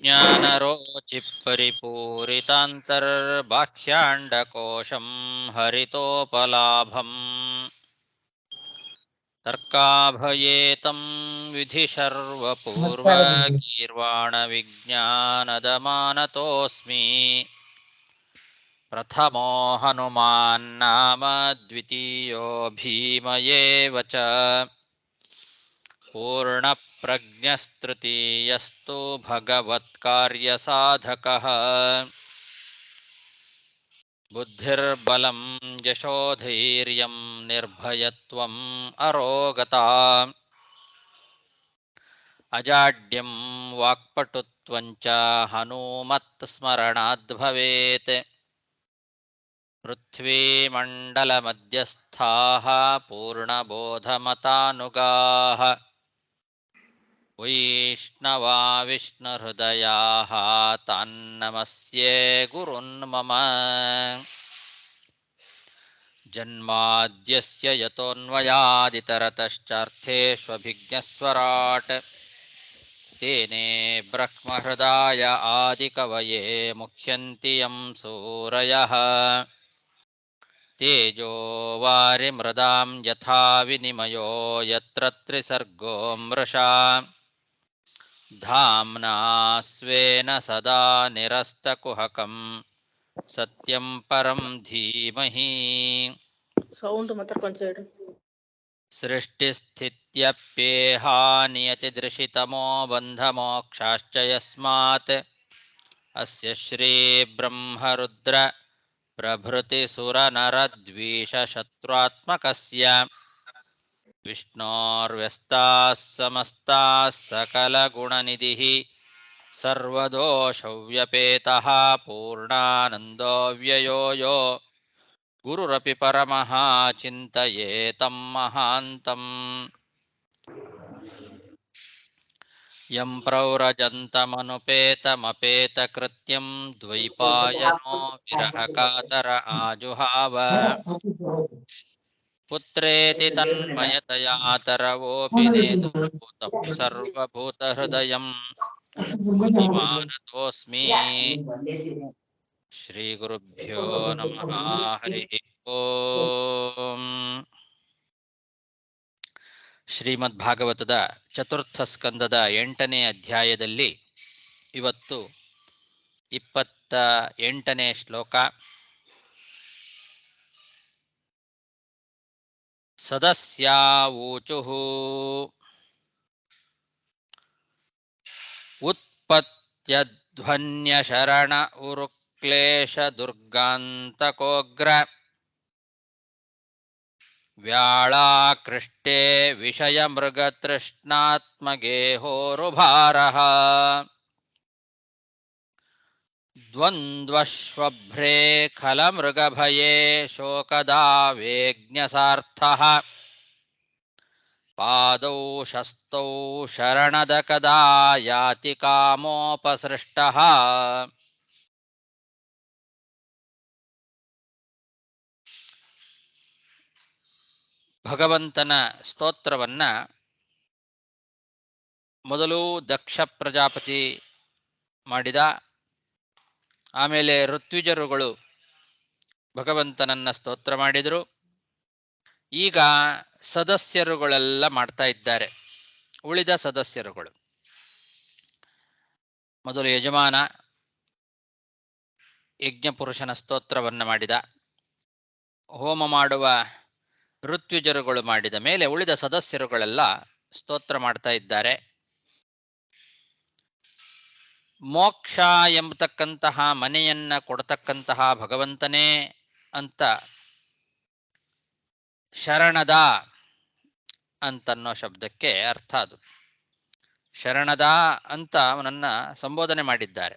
ज्ञानरोचिपरिपूरितान्तर्बाह्याण्डकोशं हरितोपलाभम् तर्काभयेतं विधिशर्वपूर्वगीर्वाणविज्ञानदमानतोऽस्मि प्रथमो हनुमान्नाम द्वितीयो भीम एव च पूर्णप्रज्ञस्तृतीयस्तु भगवत्कार्यसाधकः बुद्धिर्बलं यशोधैर्यं निर्भयत्वम् अरोगता अजाड्यं वाक्पटुत्वं च हनूमत्स्मरणाद् भवेत् पृथ्वीमण्डलमध्यस्थाः पूर्णबोधमतानुगाः वैष्णवा विष्णुहृदयाः तान्नमस्ये गुरुन्मम जन्माद्यस्य यतोऽन्वयादितरतश्चार्थेष्वभिज्ञस्वराट् तेने ब्रह्महृदाय आदिकवये मुह्यन्ति यं सूरयः तेजो वारिमृदां यथा विनिमयो यत्र त्रिसर्गो मृषा धाम्ना स्वेन सदा निरस्तकुहकं सत्यं परं धीमहि ಸೌಂಡ್ ಮಾತ್ರ ಕೊಂಚ सृष्टिस्थित्यप्येहानियतिदृशितमो बन्धमोक्षाश्च यस्मात् अस्य श्रीब्रह्मरुद्र प्रभृतिसुरनरद्वीषशत्रुत्मकस्य विष्णोर्व्यस्ताः समस्ताः सकलगुणनिधिः सर्वदोषव्यपेतः पूर्णानन्दो व्ययो यो गुरुरपि परमः चिन्तयेतं महान्तम् यं प्रव्रजन्तमनुपेतमपेतकृत्यं द्वैपायनो विरहकातर आजुहाव पुत्रेति तन्मयतया तरवोऽपि नेतुं सर्वभूतहृदयं मुनिमानतोऽस्मि श्रीगुरुभ्यो नमः हरिः ओम् ಶ್ರೀಮದ್ಭಾಗವತದ ಚತುರ್ಥ ಸ್ಕಂದದ 8ನೇ ಅಧ್ಯಾಯದಲ್ಲಿ ಇವತ್ತು 28ನೇ ಶ್ಲೋಕ. ಸದಸ್ಯಾವೂಚುಃ ಉತ್ಪತ್ಯಧ್ವನ್ಯಶರಣ ಉರುಕ್ಲೇಶ ದುರ್ಗಾಂತಕೋಗ್ರ ವ್ಯಾಳಾಕೃಷ್ಟೇ ವಿಷಯಮೃಗತೃಷ್ಣಾತ್ಮಗೇಹೋರುಭಾರಃ ದ್ವಂದ್ವಶ್ವಭ್ರೇ ಖಲಮೃಗಭಯೇ ಶೋಕದಾವೇಜ್ಞಸಾರ್ಥಃ ಪಾದೌ ಶಸ್ತೌ ಶರಣದಕದಾ ಯಾತಿ ಕಾಮೋಪಸೃಷ್ಟಃ. ಭಗವಂತನ ಸ್ತೋತ್ರವನ್ನ ಮೊದಲು ದಕ್ಷ ಪ್ರಜಾಪತಿ ಮಾಡಿದ. ಆಮೇಲೆ ಋತ್ವಿಜರುಗಳು ಭಗವಂತನನ್ನ ಸ್ತೋತ್ರ ಮಾಡಿದರು. ಈಗ ಸದಸ್ಯರುಗಳೆಲ್ಲ ಮಾಡ್ತಾ ಇದ್ದಾರೆ. ಉಳಿದ ಸದಸ್ಯರುಗಳು ಮೊದಲು ಯಜಮಾನ ಯಜ್ಞಪುರುಷನ ಸ್ತೋತ್ರವನ್ನ ಮಾಡಿದ. ಹೋಮ ಮಾಡುವ ಋತ್ವಿಜರುಗಳು ಮಾಡಿದ ಮೇಲೆ ಉಳಿದ ಸದಸ್ಯರುಗಳೆಲ್ಲ ಸ್ತೋತ್ರ ಮಾಡ್ತಾ ಇದ್ದಾರೆ. ಮೋಕ್ಷ ಎಂಬತಕ್ಕಂತಹ ಮನೆಯನ್ನ ಕೊಡತಕ್ಕಂತಹ ಭಗವಂತನೇ ಅಂತ ಶರಣದ ಅಂತನ್ನೋ ಶಬ್ದಕ್ಕೆ ಅರ್ಥ. ಅದು ಶರಣದ ಅಂತ ಅವನನ್ನ ಸಂಬೋಧನೆ ಮಾಡಿದ್ದಾರೆ.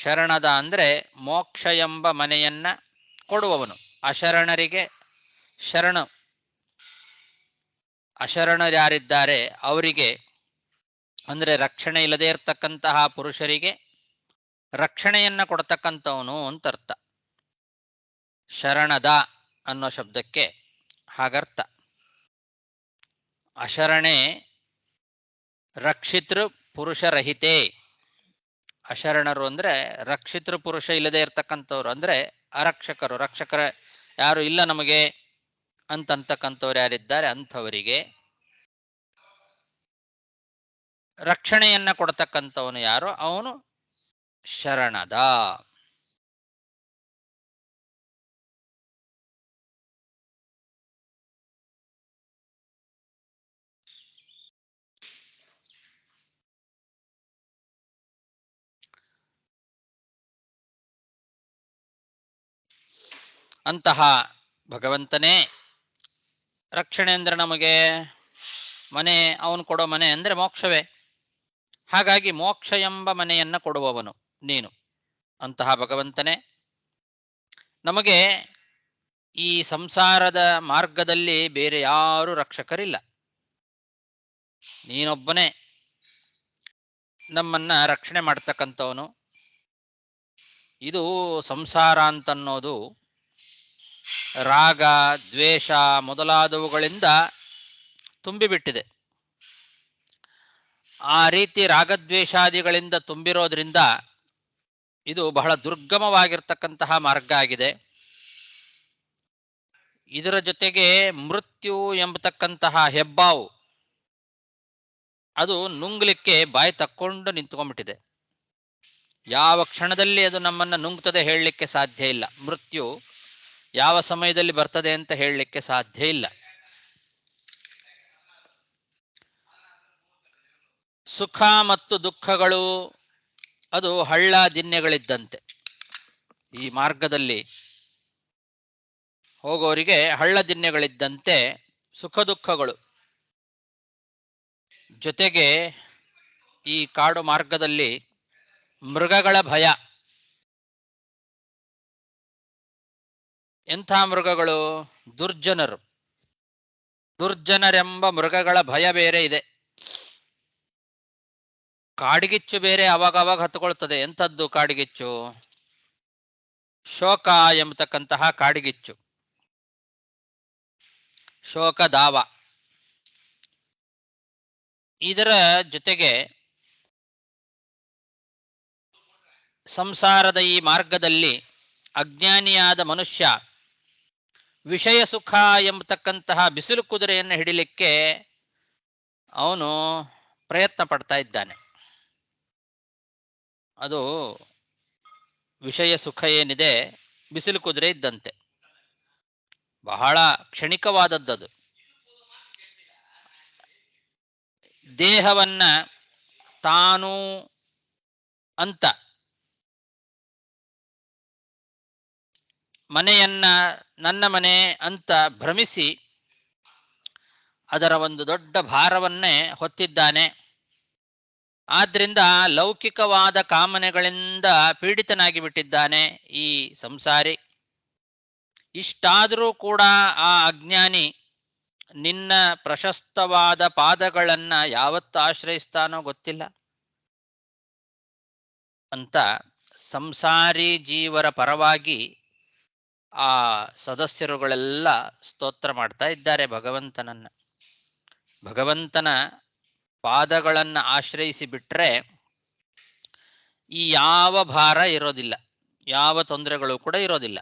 ಶರಣದ ಅಂದ್ರೆ ಮೋಕ್ಷ ಎಂಬ ಮನೆಯನ್ನ ಕೊಡುವವನು. ಅಶರಣರಿಗೆ ಶರಣ, ಅಶರಣರ್ಯಾರಿದ್ದಾರೆ ಅವರಿಗೆ ಅಂದ್ರೆ ರಕ್ಷಣೆ ಇಲ್ಲದೇ ಇರತಕ್ಕಂತಹ ಪುರುಷರಿಗೆ ರಕ್ಷಣೆಯನ್ನ ಕೊಡ್ತಕ್ಕಂಥವನು ಅಂತ ಅರ್ಥ. ಶರಣದ ಅನ್ನೋ ಶಬ್ದಕ್ಕೆ ಹಾಗರ್ಥ. ಅಶರಣೆ ರಕ್ಷಿತೃ ಪುರುಷರಹಿತೆ ಅಶರಣರು ಅಂದ್ರೆ ರಕ್ಷಿತೃ ಪುರುಷ ಇಲ್ಲದೆ ಇರ್ತಕ್ಕಂಥವ್ರು, ಅಂದ್ರೆ ಅರಕ್ಷಕರು. ರಕ್ಷಕರ ಯಾರು ಇಲ್ಲ ನಮಗೆ ಅಂತಕ್ಕಂಥವ್ರು ಯಾರಿದ್ದಾರೆ ಅಂಥವರಿಗೆ ರಕ್ಷಣೆಯನ್ನ ಕೊಡ್ತಕ್ಕಂಥವನು ಯಾರು, ಅವನು ಶರಣದ. ಅಂತಹ ಭಗವಂತನೇ ರಕ್ಷಣೆ ಅಂದ್ರೆ ನಮಗೆ ಮನೆ, ಅವನು ಕೊಡೋ ಮನೆ ಅಂದ್ರೆ ಮೋಕ್ಷವೇ. ಹಾಗಾಗಿ ಮೋಕ್ಷ ಎಂಬ ಮನೆಯನ್ನ ಕೊಡುವವನು ನೀನು. ಅಂತಹ ಭಗವಂತನೇ ನಮಗೆ ಈ ಸಂಸಾರದ ಮಾರ್ಗದಲ್ಲಿ ಬೇರೆ ಯಾರು ರಕ್ಷಕರಿಲ್ಲ, ನೀನೊಬ್ಬನೇ ನಮ್ಮನ್ನ ರಕ್ಷಣೆ ಮಾಡ್ತಕ್ಕಂಥವನು. ಇದು ಸಂಸಾರ ಅಂತನ್ನೋದು ರಾಗ ದ್ವೇಷ ಮೊದಲಾದವುಗಳಿಂದ ತುಂಬಿಬಿಟ್ಟಿದೆ. ಆ ರೀತಿ ರಾಗದ್ವೇಷಾದಿಗಳಿಂದ ತುಂಬಿರೋದ್ರಿಂದ ಇದು ಬಹಳ ದುರ್ಗಮವಾಗಿರ್ತಕ್ಕಂತಹ ಮಾರ್ಗ ಆಗಿದೆ. ಇದರ ಜೊತೆಗೆ ಮೃತ್ಯು ಎಂಬತಕ್ಕಂತಹ ಹೆಬ್ಬಾವು ಅದು ನುಂಗ್ಲಿಕ್ಕೆ ಬಾಯಿ ತಕ್ಕೊಂಡು ನಿಂತ್ಕೊಂಡ್ಬಿಟ್ಟಿದೆ. ಯಾವ ಕ್ಷಣದಲ್ಲಿ ಅದು ನಮ್ಮನ್ನ ನುಂಗ್ತದೆ ಹೇಳಲಿಕ್ಕೆ ಸಾಧ್ಯ ಇಲ್ಲ. ಮೃತ್ಯು ಯಾವ ಸಮಯದಲ್ಲಿ ಬರ್ತದೆ ಅಂತ ಹೇಳಲಿಕ್ಕೆ ಸಾಧ್ಯ ಇಲ್ಲ. ಸುಖ ಮತ್ತು ದುಃಖಗಳು ಅದು ಹಳ್ಳ ದಿನ್ನೆಗಳಿದ್ದಂತೆ. ಈ ಮಾರ್ಗದಲ್ಲಿ ಹೋಗೋರಿಗೆ ಹಳ್ಳ ದಿನ್ನೆಗಳಿದ್ದಂತೆ ಸುಖ ದುಃಖಗಳು. ಜೊತೆಗೆ ಈ ಕಾಡು ಮಾರ್ಗದಲ್ಲಿ ಮೃಗಗಳ ಭಯ. ಎಂಥ ಮೃಗಗಳು? ದುರ್ಜನರು. ದುರ್ಜನರೆಂಬ ಮೃಗಗಳ ಭಯ ಬೇರೆ ಇದೆ. ಕಾಡ್ಗಿಚ್ಚು ಬೇರೆ ಅವಾಗವಾಗ ಹತ್ತುಕೊಳ್ತದೆ. ಎಂಥದ್ದು ಕಾಡ್ಗಿಚ್ಚು? ಶೋಕ ಎಂಬತಕ್ಕಂತಹ ಕಾಡ್ಗಿಚ್ಚು, ಶೋಕದಾವ. ಇದರ ಜೊತೆಗೆ ಸಂಸಾರದ ಈ ಮಾರ್ಗದಲ್ಲಿ ಅಜ್ಞಾನಿಯಾದ ಮನುಷ್ಯ ವಿಷಯ ಸುಖ ಎಂಬತಕ್ಕಂತಹ ಬಿಸಿಲು ಕುದುರೆಯನ್ನು ಹಿಡಿಲಿಕ್ಕೆ ಅವನು ಪ್ರಯತ್ನ ಪಡ್ತಾ ಇದ್ದಾನೆ. ಅದು ವಿಷಯ ಸುಖ ಏನಿದೆ ಬಿಸಿಲು ಕುದುರೆ ಇದ್ದಂತೆ, ಬಹಳ ಕ್ಷಣಿಕವಾದದ್ದದು. ದೇಹವನ್ನ ತಾನು ಅಂತ, ಮನೆಯನ್ನ ನನ್ನ ಮನೆ ಅಂತ ಭ್ರಮಿಸಿ ಅದರ ಒಂದು ದೊಡ್ಡ ಭಾರವನ್ನೇ ಹೊತ್ತಿದ್ದಾನೆ. ಆದ್ರಿಂದ ಲೌಕಿಕವಾದ ಕಾಮನೆಗಳಿಂದ ಪೀಡಿತನಾಗಿ ಬಿಟ್ಟಿದ್ದಾನೆ ಈ ಸಂಸಾರಿ. ಇಷ್ಟಾದರೂ ಕೂಡ ಆ ಅಜ್ಞಾನಿ ನಿನ್ನ ಪ್ರಶಸ್ತವಾದ ಪಾದಗಳನ್ನ ಯಾವತ್ತು ಆಶ್ರಯಿಸ್ತಾನೋ ಗೊತ್ತಿಲ್ಲ ಅಂತ ಸಂಸಾರಿ ಜೀವರ ಪರವಾಗಿ ಆ ಸದಸ್ಯರುಗಳೆಲ್ಲ ಸ್ತೋತ್ರ ಮಾಡ್ತಾ ಇದ್ದಾರೆ ಭಗವಂತನನ್ನ. ಭಗವಂತನ ಪಾದಗಳನ್ನು ಆಶ್ರಯಿಸಿ ಬಿಟ್ರೆ ಈ ಯಾವ ಭಾರ ಇರೋದಿಲ್ಲ, ಯಾವ ತೊಂದರೆಗಳು ಕೂಡ ಇರೋದಿಲ್ಲ.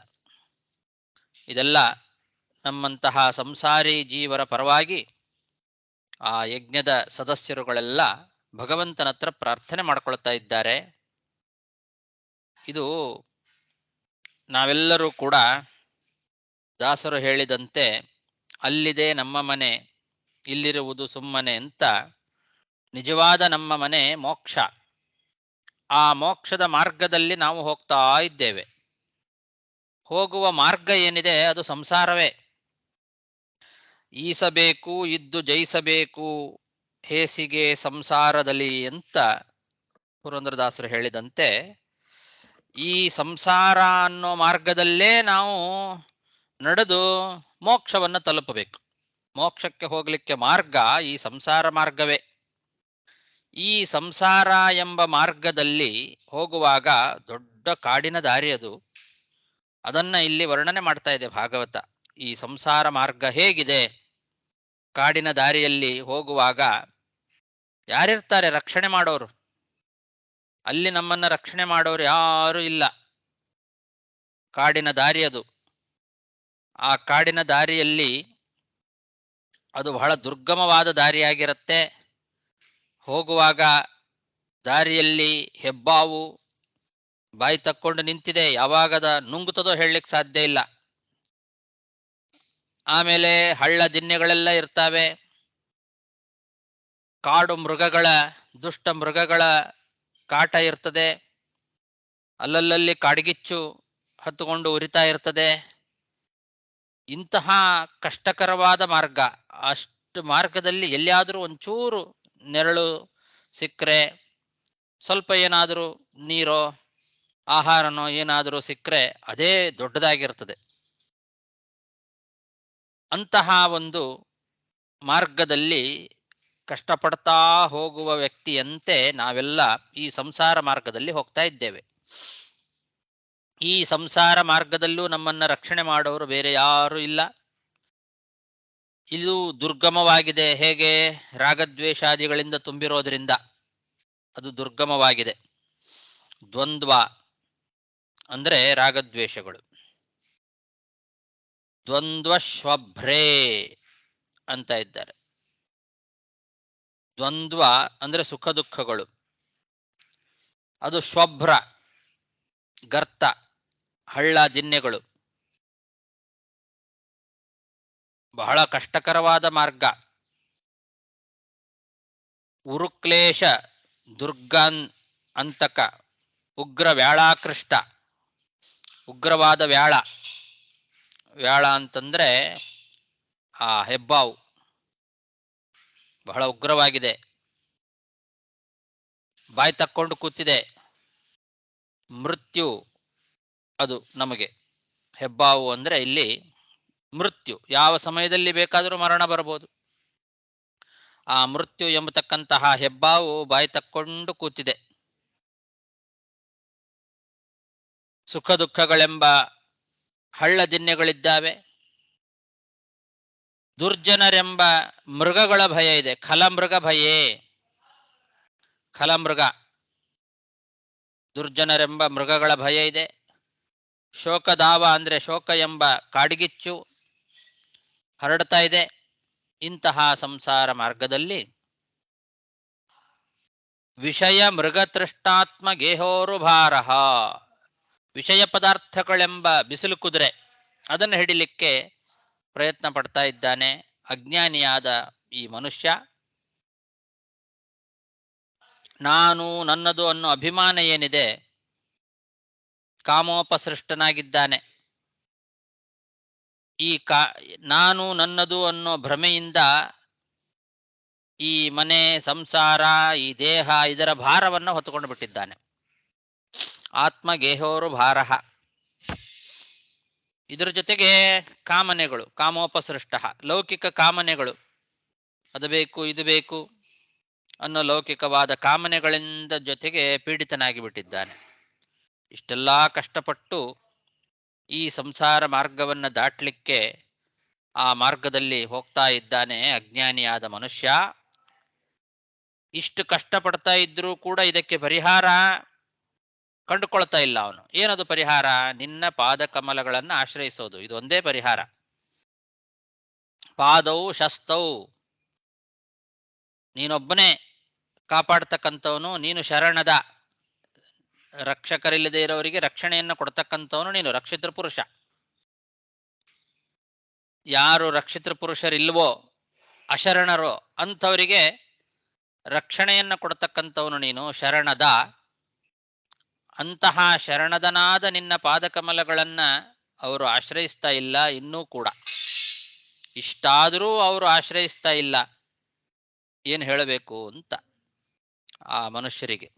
ಇದೆಲ್ಲ ನಮ್ಮಂತಹ ಸಂಸಾರಿ ಜೀವರ ಪರವಾಗಿ ಆ ಯಜ್ಞದ ಸದಸ್ಯರುಗಳೆಲ್ಲ ಭಗವಂತನ ಹತ್ರ ಪ್ರಾರ್ಥನೆ ಮಾಡ್ಕೊಳ್ತಾ ಇದ್ದಾರೆ. ಇದು ನಾವೆಲ್ಲರೂ ಕೂಡ ದಾಸರು ಹೇಳಿದಂತೆ ಅಲ್ಲಿದೆ ನಮ್ಮ ಮನೆ, ಇಲ್ಲಿರುವುದು ಸುಮ್ಮನೆ ಅಂತ. ನಿಜವಾದ ನಮ್ಮ ಮನೆ ಮೋಕ್ಷ. ಆ ಮೋಕ್ಷದ ಮಾರ್ಗದಲ್ಲಿ ನಾವು ಹೋಗ್ತಾ ಇದ್ದೇವೆ. ಹೋಗುವ ಮಾರ್ಗ ಏನಿದೆ ಅದು ಸಂಸಾರವೇ. ಈಸಬೇಕು ಇದ್ದು ಜಯಿಸಬೇಕು ಹೇಸಿಗೆ ಸಂಸಾರದಲ್ಲಿ ಅಂತ ಪುರಂದರದಾಸರು ಹೇಳಿದಂತೆ ಈ ಸಂಸಾರ ಅನ್ನೋ ಮಾರ್ಗದಲ್ಲೇ ನಾವು ನಡೆದು ಮೋಕ್ಷವನ್ನು ತಲುಪಬೇಕು. ಮೋಕ್ಷಕ್ಕೆ ಹೋಗ್ಲಿಕ್ಕೆ ಮಾರ್ಗ ಈ ಸಂಸಾರ ಮಾರ್ಗವೇ. ಈ ಸಂಸಾರ ಎಂಬ ಮಾರ್ಗದಲ್ಲಿ ಹೋಗುವಾಗ ದೊಡ್ಡ ಕಾಡಿನ ದಾರಿ ಅದು. ಅದನ್ನ ಇಲ್ಲಿ ವರ್ಣನೆ ಮಾಡ್ತಾ ಇದೆ ಭಾಗವತ. ಈ ಸಂಸಾರ ಮಾರ್ಗ ಹೇಗಿದೆ, ಕಾಡಿನ ದಾರಿಯಲ್ಲಿ ಹೋಗುವಾಗ ಯಾರಿರ್ತಾರೆ ರಕ್ಷಣೆ ಮಾಡೋರು? ಅಲ್ಲಿ ನಮ್ಮನ್ನ ರಕ್ಷಣೆ ಮಾಡೋರು ಯಾರು ಇಲ್ಲ. ಕಾಡಿನ ದಾರಿ ಅದು. ಆ ಕಾಡಿನ ದಾರಿಯಲ್ಲಿ ಅದು ಬಹಳ ದುರ್ಗಮವಾದ ದಾರಿಯಾಗಿರುತ್ತೆ. ಹೋಗುವಾಗ ದಾರಿಯಲ್ಲಿ ಹೆಬ್ಬಾವು ಬಾಯಿ ತಕ್ಕೊಂಡು ನಿಂತಿದೆ, ಯಾವಾಗದ ನುಂಗುತ್ತದೋ ಹೇಳಲಿಕ್ಕೆ ಸಾಧ್ಯ ಇಲ್ಲ. ಆಮೇಲೆ ಹಳ್ಳ ದಿನ್ನೆಗಳೆಲ್ಲ ಇರ್ತಾವೆ. ಕಾಡು ಮೃಗಗಳ, ದುಷ್ಟ ಮೃಗಗಳ ಕಾಟ ಇರ್ತದೆ. ಅಲ್ಲಲ್ಲಿ ಕಾಡ್ಗಿಚ್ಚು ಹತ್ತುಕೊಂಡು ಉರಿತಾ ಇರ್ತದೆ. ಇಂತಹ ಕಷ್ಟಕರವಾದ ಮಾರ್ಗ. ಅಷ್ಟು ಮಾರ್ಗದಲ್ಲಿ ಎಲ್ಲಿಯಾದರೂ ಒಂಚೂರು ನೆರಳು ಸಿಕ್ಕರೆ, ಸ್ವಲ್ಪ ಏನಾದರೂ ನೀರೋ ಆಹಾರನೋ ಏನಾದರೂ ಸಿಕ್ಕರೆ ಅದೇ ದೊಡ್ಡದಾಗಿರ್ತದೆ. ಅಂತಹ ಒಂದು ಮಾರ್ಗದಲ್ಲಿ ಕಷ್ಟಪಡ್ತಾ ಹೋಗುವ ವ್ಯಕ್ತಿಯಂತೆ ನಾವೆಲ್ಲ ಈ ಸಂಸಾರ ಮಾರ್ಗದಲ್ಲಿ ಹೋಗ್ತಾ ಇದ್ದೇವೆ. ಈ ಸಂಸಾರ ಮಾರ್ಗದಲ್ಲೂ ನಮ್ಮನ್ನ ರಕ್ಷಣೆ ಮಾಡೋರು ಬೇರೆ ಯಾರೂ ಇಲ್ಲ. ಇದು ದುರ್ಗಮವಾಗಿದೆ. ಹೇಗೆ? ರಾಗದ್ವೇಷಾದಿಗಳಿಂದ ತುಂಬಿರೋದ್ರಿಂದ ಅದು ದುರ್ಗಮವಾಗಿದೆ. ದ್ವಂದ್ವ ಅಂದ್ರೆ ರಾಗದ್ವೇಷಗಳು. ದ್ವಂದ್ವ ಶ್ವಭ್ರೇ ಅಂತ ಇದ್ದಾರೆ. ದ್ವಂದ್ವ ಅಂದ್ರೆ ಸುಖ ದುಃಖಗಳು. ಅದು ಶ್ವಭ್ರ, ಗರ್ತ, ಹಳ್ಳ ದಿನ್ನೆಗಳು. ಬಹಳ ಕಷ್ಟಕರವಾದ ಮಾರ್ಗ. ಉರುಕ್ಲೇಶ, ದುರ್ಗಾನ್ ಅಂತಕ, ಉಗ್ರ ವ್ಯಾಳಾಕೃಷ್ಟ. ಉಗ್ರವಾದ ವ್ಯಾಳ. ವ್ಯಾಳ ಅಂತಂದ್ರೆ ಆ ಹೆಬ್ಬಾವು ಬಹಳ ಉಗ್ರವಾಗಿದೆ. ಬಾಯಿ ತಕ್ಕೊಂಡು ಕೂತಿದೆ. ಮೃತ್ಯು ಅದು ನಮಗೆ. ಹೆಬ್ಬಾವು ಅಂದ್ರೆ ಇಲ್ಲಿ ಮೃತ್ಯು. ಯಾವ ಸಮಯದಲ್ಲಿ ಬೇಕಾದರೂ ಮರಣ ಬರಬಹುದು. ಆ ಮೃತ್ಯು ಎಂಬತಕ್ಕಂತಹ ಹೆಬ್ಬಾವು ಬಾಯಿ ತಕ್ಕೊಂಡು ಕೂತಿದೆ. ಸುಖ ದುಃಖಗಳೆಂಬ ಹಳ್ಳ ದಿನ್ನೆಗಳಿದ್ದಾವೆ. ದುರ್ಜನರೆಂಬ ಮೃಗಗಳ ಭಯ ಇದೆ. ಖಲಮೃಗ ಭಯೇ. ಖಲಮೃಗ, ದುರ್ಜನರೆಂಬ ಮೃಗಗಳ ಭಯ ಇದೆ. ಶೋಕದಾವ ಅಂದ್ರೆ ಶೋಕ ಎಂಬ ಕಾಡ್ಗಿಚ್ಚು ಹರಡ್ತಾ ಇದೆ. ಇಂತಹ ಸಂಸಾರ ಮಾರ್ಗದಲ್ಲಿ ವಿಷಯ ಮೃಗತೃಷ್ಟಾತ್ಮ ಗೇಹೋರು ಭಾರಹ. ವಿಷಯ ಪದಾರ್ಥಗಳೆಂಬ ಬಿಸಿಲು ಕುದುರೆ, ಅದನ್ನು ಹಿಡಿಲಿಕ್ಕೆ ಪ್ರಯತ್ನ ಪಡ್ತಾ ಇದ್ದಾನೆ ಅಜ್ಞಾನಿಯಾದ ಈ ಮನುಷ್ಯ. ನಾನು ನನ್ನದು ಅನ್ನೋ ಅಭಿಮಾನ ಏನಿದೆ, ಕಾಮೋಪಸೃಷ್ಟನಾಗಿದ್ದಾನೆ. ಈ ನಾನು ನನ್ನದು ಅನ್ನೋ ಭ್ರಮೆಯಿಂದ ಈ ಮನೆ, ಸಂಸಾರ, ಈ ದೇಹ, ಇದರ ಭಾರವನ್ನು ಹೊತ್ತುಕೊಂಡು ಬಿಟ್ಟಿದ್ದಾನೆ. ಆತ್ಮ ಗೇಹೋರು ಭಾರಹ. ಇದರ ಜೊತೆಗೆ ಕಾಮನೆಗಳು, ಕಾಮೋಪಸೃಷ್ಟ, ಲೌಕಿಕ ಕಾಮನೆಗಳು. ಅದು ಬೇಕು ಇದು ಬೇಕು ಅನ್ನೋ ಲೌಕಿಕವಾದ ಕಾಮನೆಗಳಿಂದ ಜೊತೆಗೆ ಪೀಡಿತನಾಗಿ ಬಿಟ್ಟಿದ್ದಾನೆ. ಇಷ್ಟೆಲ್ಲ ಕಷ್ಟಪಟ್ಟು ಈ ಸಂಸಾರ ಮಾರ್ಗವನ್ನು ದಾಟಲಿಕ್ಕೆ ಆ ಮಾರ್ಗದಲ್ಲಿ ಹೋಗ್ತಾ ಇದ್ದಾನೆ ಅಜ್ಞಾನಿಯಾದ ಮನುಷ್ಯ. ಇಷ್ಟು ಕಷ್ಟಪಡ್ತಾ ಇದ್ರೂ ಕೂಡ ಇದಕ್ಕೆ ಪರಿಹಾರ ಕಂಡುಕೊಳ್ತಾ ಇಲ್ಲ ಅವನು. ಏನದು ಪರಿಹಾರ? ನಿನ್ನ ಪಾದಕಮಲಗಳನ್ನು ಆಶ್ರಯಿಸೋದು. ಇದೊಂದೇ ಪರಿಹಾರ. ಪಾದೌ ಶಸ್ತೌ, ನೀನೊಬ್ಬನೇ ಕಾಪಾಡ್ತಕ್ಕಂಥವನು. ನೀನು ಶರಣದ, ರಕ್ಷಕರಿಲ್ಲದೆ ಇರೋರಿಗೆ ರಕ್ಷಣೆಯನ್ನು ಕೊಡ್ತಕ್ಕಂಥವನು ನೀನು, ರಕ್ಷಿತೃ ಪುರುಷ. ಯಾರು ರಕ್ಷಿತೃ ಪುರುಷರಿಲ್ವೋ, ಅಶರಣರೋ, ಅಂಥವರಿಗೆ ರಕ್ಷಣೆಯನ್ನು ಕೊಡ್ತಕ್ಕಂಥವನು ನೀನು, ಶರಣದ. ಅಂತಹ ಶರಣದನಾದ ನಿನ್ನ ಪಾದಕಮಲಗಳನ್ನ ಅವರು ಆಶ್ರಯಿಸ್ತಾ ಇಲ್ಲ ಇನ್ನೂ ಕೂಡ. ಇಷ್ಟಾದರೂ ಅವರು ಆಶ್ರಯಿಸ್ತಾ ಇಲ್ಲ. ಏನು ಹೇಳಬೇಕು ಅಂತ ಆ ಮನುಷ್ಯರಿಗೆ.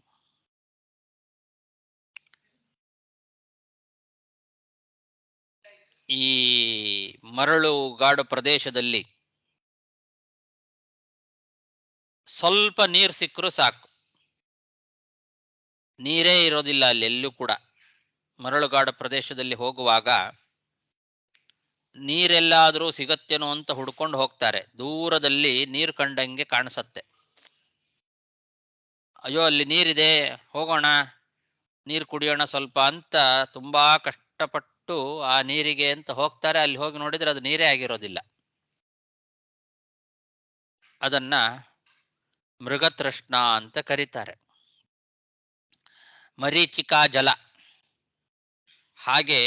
ಈ ಮರಳುಗಾಡು ಪ್ರದೇಶದಲ್ಲಿ ಸ್ವಲ್ಪ ನೀರು ಸಿಕ್ಕರೂ ಸಾಕು. ನೀರೇ ಇರೋದಿಲ್ಲ ಅಲ್ಲೆಲ್ಲೂ ಕೂಡ. ಮರಳುಗಾಡು ಪ್ರದೇಶದಲ್ಲಿ ಹೋಗುವಾಗ ನೀರೆಲ್ಲಾದರೂ ಸಿಗತ್ತೇನೋ ಅಂತ ಹುಡ್ಕೊಂಡು ಹೋಗ್ತಾರೆ. ದೂರದಲ್ಲಿ ನೀರು ಕಂಡಂಗೆ ಕಾಣಿಸತ್ತೆ. ಅಯ್ಯೋ ಅಲ್ಲಿ ನೀರಿದೆ, ಹೋಗೋಣ, ನೀರು ಕುಡಿಯೋಣ ಸ್ವಲ್ಪ ಅಂತ ತುಂಬಾ ಕಷ್ಟಪಟ್ಟು ಆ ನೀರಿಗೆ ಅಂತ ಹೋಗ್ತಾರೆ. ಅಲ್ಲಿ ಹೋಗಿ ನೋಡಿದ್ರೆ ಅದು ನೀರೇ ಆಗಿರೋದಿಲ್ಲ. ಅದನ್ನ ಮೃಗತೃಷ್ಣ ಅಂತ ಕರೀತಾರೆ. ಮರೀಚಿಕಾ ಜಲ. ಹಾಗೆ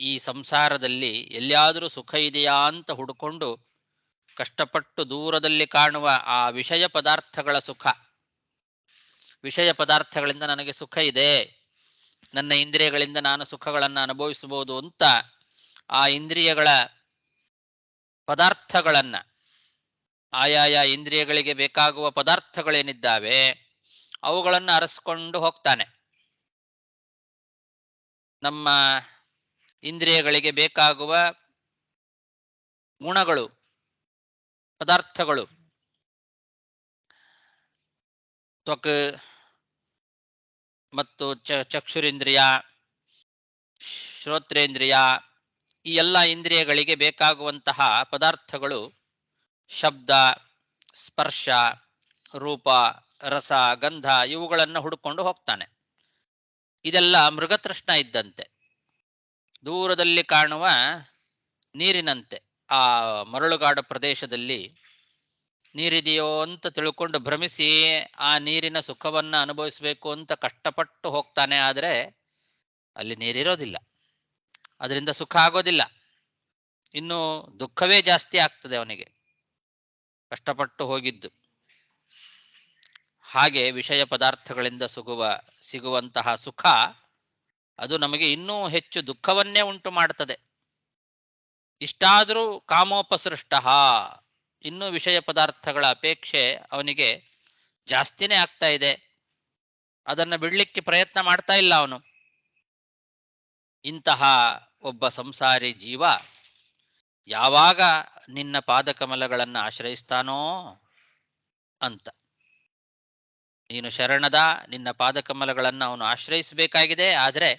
ಈ ಸಂಸಾರದಲ್ಲಿ ಎಲ್ಲಿಯಾದರೂ ಸುಖ ಇದೆಯಾ ಅಂತ ಹುಡುಕೊಂಡು ಕಷ್ಟಪಟ್ಟು ದೂರದಲ್ಲಿ ಕಾಣುವ ಆ ವಿಷಯ ಪದಾರ್ಥಗಳ ಸುಖ, ವಿಷಯ ಪದಾರ್ಥಗಳಿಂದ ನನಗೆ ಸುಖ ಇದೆ, ನನ್ನ ಇಂದ್ರಿಯಗಳಿಂದ ನಾನು ಸುಖಗಳನ್ನು ಅನುಭವಿಸಬಹುದು ಅಂತ ಆ ಇಂದ್ರಿಯಗಳ ಪದಾರ್ಥಗಳನ್ನ, ಆಯಾಯ ಇಂದ್ರಿಯಗಳಿಗೆ ಬೇಕಾಗುವ ಪದಾರ್ಥಗಳೇನಿದ್ದಾವೆ ಅವುಗಳನ್ನು ಅರಸ್ಕೊಂಡು ಹೋಗ್ತಾನೆ. ನಮ್ಮ ಇಂದ್ರಿಯಗಳಿಗೆ ಬೇಕಾಗುವ ಗುಣಗಳು, ಪದಾರ್ಥಗಳು, ತ್ವಕ್ ಮತ್ತು ಚಕ್ಷುರಿಂದ್ರಿಯ, ಶ್ರೋತ್ರೇಂದ್ರಿಯ, ಈ ಎಲ್ಲ ಇಂದ್ರಿಯಗಳಿಗೆ ಬೇಕಾಗುವಂತಹ ಪದಾರ್ಥಗಳು ಶಬ್ದ, ಸ್ಪರ್ಶ, ರೂಪ, ರಸ, ಗಂಧ ಇವುಗಳನ್ನು ಹುಡುಕೊಂಡು ಹೋಗ್ತಾನೆ. ಇದೆಲ್ಲ ಮೃಗತೃಷ್ಣ ಇದ್ದಂತೆ, ದೂರದಲ್ಲಿ ಕಾಣುವ ನೀರಿನಂತೆ. ಆ ಮರಳುಗಾಡು ಪ್ರದೇಶದಲ್ಲಿ ನೀರಿದೆಯೋ ಅಂತ ತಿಳ್ಕೊಂಡು ಭ್ರಮಿಸಿ ಆ ನೀರಿನ ಸುಖವನ್ನು ಅನುಭವಿಸಬೇಕು ಅಂತ ಕಷ್ಟಪಟ್ಟು ಹೋಗ್ತಾನೆ. ಆದರೆ ಅಲ್ಲಿ ನೀರಿರೋದಿಲ್ಲ, ಅದರಿಂದ ಸುಖ ಆಗೋದಿಲ್ಲ, ಇನ್ನು ದುಃಖವೇ ಜಾಸ್ತಿ ಆಗ್ತದೆ ಅವನಿಗೆ ಕಷ್ಟಪಟ್ಟು ಹೋಗಿದ್ದು. ಹಾಗೆ ವಿಷಯ ಪದಾರ್ಥಗಳಿಂದ ಸಿಗುವಂತಹ ಸುಖ ಅದು ನಮಗೆ ಇನ್ನೂ ಹೆಚ್ಚು ದುಃಖವನ್ನೇ ಉಂಟು ಮಾಡ್ತದೆ. ಇಷ್ಟಾದರೂ ಕಾಮೋಪಸೃಷ್ಟ, ಇನ್ನೂ ವಿಷಯ ಪದಾರ್ಥಗಳ ಅಪೇಕ್ಷೆ ಅವನಿಗೆ ಜಾಸ್ತಿನೇ ಆಗ್ತಾ ಇದೆ, ಅದನ್ನು ಬಿಡಲಿಕ್ಕೆ ಪ್ರಯತ್ನ ಮಾಡ್ತಾ ಇಲ್ಲ ಅವನು. ಇಂತಹ ಒಬ್ಬ ಸಂಸಾರಿ ಜೀವ ಯಾವಾಗ ನಿನ್ನ ಪಾದಕಮಲಗಳನ್ನು ಆಶ್ರಯಿಸ್ತಾನೋ ಅಂತ. ನೀನು ಶರಣದ, ನಿನ್ನ ಪಾದಕಮಲಗಳನ್ನು ಅವನು ಆಶ್ರಯಿಸಬೇಕಾಗಿದೆ. ಆದರೆ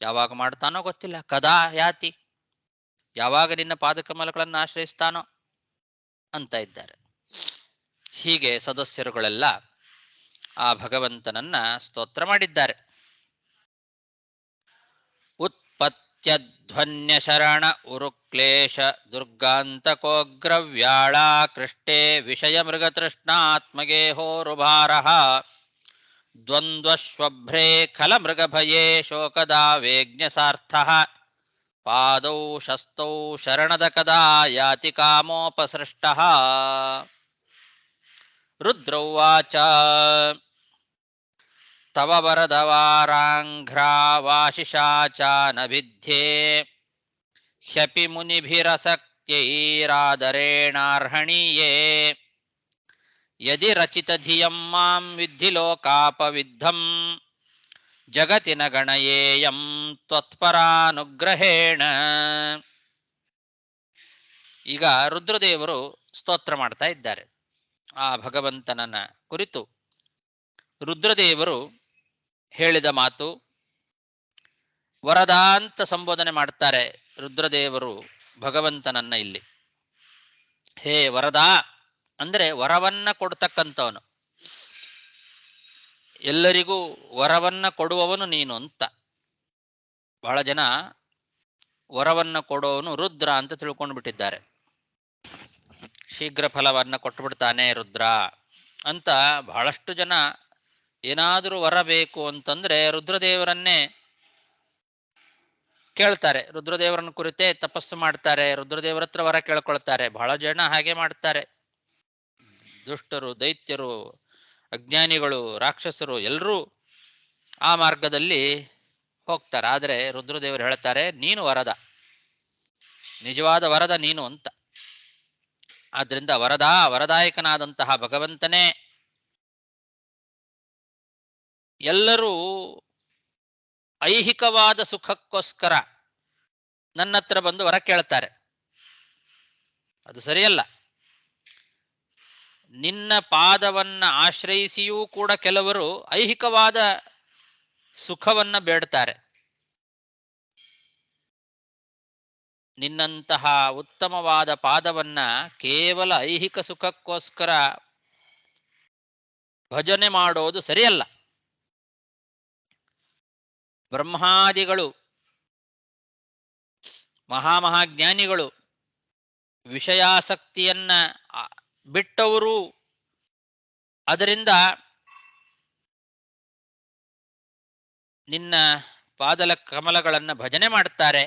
ಯಾವಾಗ ಮಾಡ್ತಾನೋ ಗೊತ್ತಿಲ್ಲ. ಕದಾ ಯಾತಿ, ಯಾವಾಗ ನಿನ್ನ ಪಾದಕಮಲಗಳನ್ನು ಆಶ್ರಯಿಸ್ತಾನೋ ಅಂತ ಇದ್ದಾರೆ. ಹೀಗೆ ಸದಸ್ಯರುಗಳೆಲ್ಲ ಆ ಭಗವಂತನನ್ನ ಸ್ತೋತ್ರ ಮಾಡಿದ್ದಾರೆ. ಉತ್ಪತ್ತ್ಯಧ್ವನ್ಯ ಶರಣ ಉರುಕ್ಲೇಶ ದುರ್ಗಾಂತಕೋಗ್ರವ್ಯಾಳ ಕೃಷ್ಟೇ ವಿಷಯ ಮೃಗತೃಷ್ಣಾತ್ಮಗೇಹೋರುಭಾರ ದ್ವಂದ್ವಶ್ವಭ್ರೇ ಖಲ ಮೃಗಭಯೇ ಶೋಕದಾ ವೇಜ್ಞಸಾರ್ಥ ಪಾದೌ ಶಸ್ತೌ ಶರಣದ ಕದಾ ಯಾತಿ ಕಾಮೋಪಸೃಷ್ಟ. ರುದ್ರೌವಾಚ ತವ ವರದವಾರಾಂಘ್ರಾವಾಶಿಷಾ ನಭಿಧ್ಯೆ ಹ್ಯಪಿ ಮುನಿಭಿರಸಕ್ತೈರಾದರೇಣಾರ್ಹಣೀಯೇ ಯದಿ ರಚಿತ ಧಿಯಂ ಮಾಂ ವಿದ್ಧಿ ಲೋಕಾಪವಿದ್ಧಂ ಜಗತಿ ನ ಗಣಯೇಯಂ ತ್ವತ್ಪರಾನುಗ್ರಹೇಣ. ಈಗ ರುದ್ರದೇವರು ಸ್ತೋತ್ರ ಮಾಡ್ತಾ ಇದ್ದಾರೆ ಆ ಭಗವಂತನನ್ನ ಕುರಿತು. ರುದ್ರದೇವರು ಹೇಳಿದ ಮಾತು, ವರದ ಅಂತ ಸಂಬೋಧನೆ ಮಾಡ್ತಾರೆ ರುದ್ರದೇವರು ಭಗವಂತನನ್ನ ಇಲ್ಲಿ. ಹೇ ವರದ ಅಂದ್ರೆ ವರವನ್ನ ಕೊಡ್ತಕ್ಕಂಥವನು, ಎಲ್ಲರಿಗೂ ವರವನ್ನ ಕೊಡುವವನು ನೀನು ಅಂತ. ಬಹಳ ಜನ ವರವನ್ನ ಕೊಡುವವನು ರುದ್ರ ಅಂತ ತಿಳ್ಕೊಂಡು ಬಿಟ್ಟಿದ್ದಾರೆ. ಶೀಘ್ರ ಫಲವನ್ನ ಕೊಟ್ಟು ಬಿಡ್ತಾನೆ ರುದ್ರ ಅಂತ ಬಹಳಷ್ಟು ಜನ ಏನಾದರೂ ವರ ಬೇಕು ಅಂತಂದ್ರೆ ರುದ್ರದೇವರನ್ನೇ ಕೇಳ್ತಾರೆ, ರುದ್ರದೇವರನ್ನ ಕುರಿತೇ ತಪಸ್ಸು ಮಾಡ್ತಾರೆ, ರುದ್ರದೇವರ ಹತ್ರ ವರ ಕೇಳ್ಕೊಳ್ತಾರೆ. ಬಹಳ ಜನ ಹಾಗೆ ಮಾಡ್ತಾರೆ. ದುಷ್ಟರು, ದೈತ್ಯರು, ಅಜ್ಞಾನಿಗಳು, ರಾಕ್ಷಸರು ಎಲ್ಲರೂ ಆ ಮಾರ್ಗದಲ್ಲಿ ಹೋಗ್ತಾರೆ. ಆದರೆ ರುದ್ರದೇವರು ಹೇಳ್ತಾರೆ, ನೀನು ವರದ, ನಿಜವಾದ ವರದ ನೀನು ಅಂತ. ಆದ್ರಿಂದ ವರದಾಯಕನಾದಂತಹ ಭಗವಂತನೇ ಎಲ್ಲರೂ ಐಹಿಕವಾದ ಸುಖಕ್ಕೋಸ್ಕರ ನನ್ನ ಹತ್ರ ಬಂದು ವರ ಕೇಳ್ತಾರೆ. ಅದು ಸರಿಯಲ್ಲ. ನಿನ್ನ ಪಾದವನ್ನ ಆಶ್ರಯಿಸಿಯೂ ಕೂಡ ಕೆಲವರು ಐಹಿಕವಾದ ಸುಖವನ್ನ ಬೇಡ್ತಾರೆ. ನಿನ್ನಂತಹ ಉತ್ತಮವಾದ ಪಾದವನ್ನ ಕೇವಲ ಐಹಿಕ ಸುಖಕ್ಕೋಸ್ಕರ ಭಜನೆ ಮಾಡೋದು ಸರಿಯಲ್ಲ. ಬ್ರಹ್ಮಾದಿಗಳು ಮಹಾಮಹಾಜ್ಞಾನಿಗಳು ವಿಷಯಾಸಕ್ತಿಯನ್ನ ಬಿಟ್ಟವರು, ಅದರಿಂದ ನಿನ್ನ ಪಾದಲ ಕಮಲಗಳನ್ನು ಭಜನೆ ಮಾಡ್ತಾರೆ.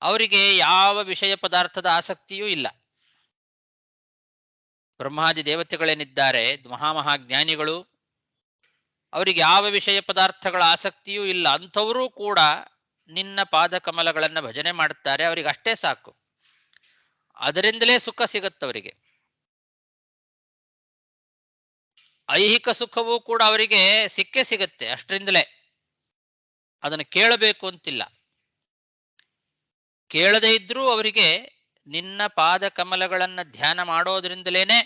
ಅವರಿಗೆ ಯಾವ ವಿಷಯ ಪದಾರ್ಥದ ಆಸಕ್ತಿಯೂ ಇಲ್ಲ. ಬ್ರಹ್ಮಾದಿ ದೇವತೆಗಳೇನಿದ್ದಾರೆ ಮಹಾಮಹಾಜ್ಞಾನಿಗಳು, ಅವರಿಗೆ ಯಾವ ವಿಷಯ ಪದಾರ್ಥಗಳ ಆಸಕ್ತಿಯೂ ಇಲ್ಲ. ಅಂಥವರೂ ಕೂಡ ನಿನ್ನ ಪಾದ ಕಮಲಗಳನ್ನು ಭಜನೆ ಮಾಡುತ್ತಾರೆ. ಅವರಿಗೆ ಅಷ್ಟೇ ಸಾಕು, ಅದರಿಂದಲೇ ಸುಖ ಸಿಗುತ್ತವರಿಗೆ. ಐಹಿಕ ಸುಖವೂ ಕೂಡ ಅವರಿಗೆ ಸಿಕ್ಕೇ ಸಿಗತ್ತೆ, ಅಷ್ಟರಿಂದಲೇ. ಅದನ್ನು ಕೇಳಬೇಕು ಅಂತಿಲ್ಲ. ಕೇಳದೇ ಇದ್ರೂ ಅವರಿಗೆ ನಿನ್ನ ಪಾದ ಕಮಲಗಳನ್ನು ಧ್ಯಾನ ಮಾಡೋದ್ರಿಂದಲೇನೆ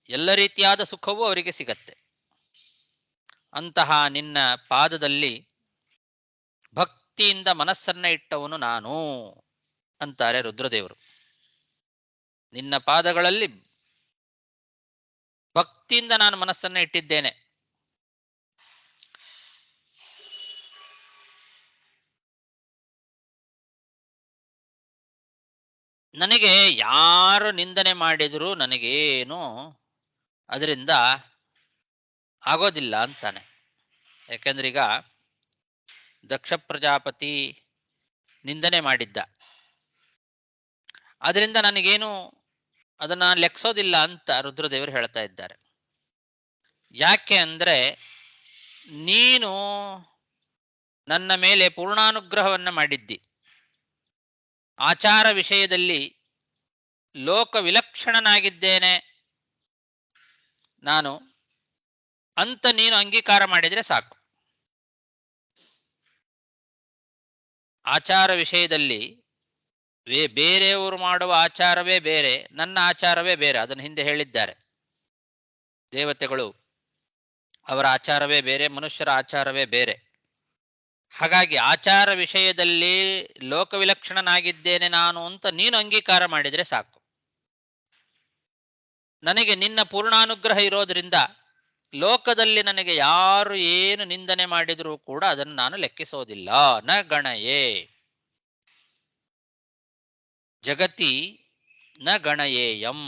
ಎಲ್ಲ ರೀತಿಯಾದ ಸುಖವೂ ಅವರಿಗೆ ಸಿಗತ್ತೆ. ಅಂತಹ ನಿನ್ನ ಪಾದದಲ್ಲಿ ಭಕ್ತಿಯಿಂದ ಮನಸ್ಸನ್ನ ಇಟ್ಟವನು ನಾನು ಅಂತಾರೆ ರುದ್ರದೇವರು. ನಿನ್ನ ಪಾದಗಳಲ್ಲಿ ಭಕ್ತಿಯಿಂದ ನಾನು ಮನಸ್ಸನ್ನ ಇಟ್ಟಿದ್ದೇನೆ. ನನಗೆ ಯಾರು ನಿಂದನೆ ಮಾಡಿದರೂ ನನಗೇನು ಅದರಿಂದ ಆಗೋದಿಲ್ಲ ಅಂತಾನೆ. ಯಾಕೆಂದ್ರೆ ಈಗ ದಕ್ಷ ಪ್ರಜಾಪತಿ ನಿಂದನೆ ಮಾಡಿದ್ದ, ಅದರಿಂದ ನನಗೇನು ಅದನ್ನ ಲೆಕ್ಸೋದಿಲ್ಲ ಅಂತ ರುದ್ರದೇವರು ಹೇಳ್ತಾ ಇದ್ದಾರೆ. ಯಾಕೆ ಅಂದ್ರೆ ನೀನು ನನ್ನ ಮೇಲೆ ಪೂರ್ಣಾನುಗ್ರಹವನ್ನ ಮಾಡಿದ್ದಿ. ಆಚಾರ ವಿಷಯದಲ್ಲಿ ಲೋಕ ವಿಲಕ್ಷಣನಾಗಿದ್ದೇನೆ ನಾನು ಅಂತ ನೀನು ಅಂಗೀಕಾರ ಮಾಡಿದ್ರೆ ಸಾಕು. ಆಚಾರ ವಿಷಯದಲ್ಲಿ ಬೇರೆಯವರು ಮಾಡುವ ಆಚಾರವೇ ಬೇರೆ, ನನ್ನ ಆಚಾರವೇ ಬೇರೆ. ಅದನ್ನು ಹಿಂದೆ ಹೇಳಿದ್ದಾರೆ. ದೇವತೆಗಳು ಅವರ ಆಚಾರವೇ ಬೇರೆ, ಮನುಷ್ಯರ ಆಚಾರವೇ ಬೇರೆ. ಹಾಗಾಗಿ ಆಚಾರ ವಿಷಯದಲ್ಲಿ ಲೋಕವಿಲಕ್ಷಣನಾಗಿದ್ದೇನೆ ನಾನು ಅಂತ ನೀನು ಅಂಗೀಕಾರ ಮಾಡಿದರೆ ಸಾಕು. ನನಗೆ ನಿನ್ನ ಪೂರ್ಣಾನುಗ್ರಹ ಇರೋದ್ರಿಂದ ಲೋಕದಲ್ಲಿ ನನಗೆ ಯಾರು ಏನು ನಿಂದನೆ ಮಾಡಿದರೂ ಕೂಡ ಅದನ್ನು ನಾನು ಲೆಕ್ಕಿಸೋದಿಲ್ಲ. ನ ಗಣಯೇ ಜಗತಿ ನ ಗಣಯೇಯಂ.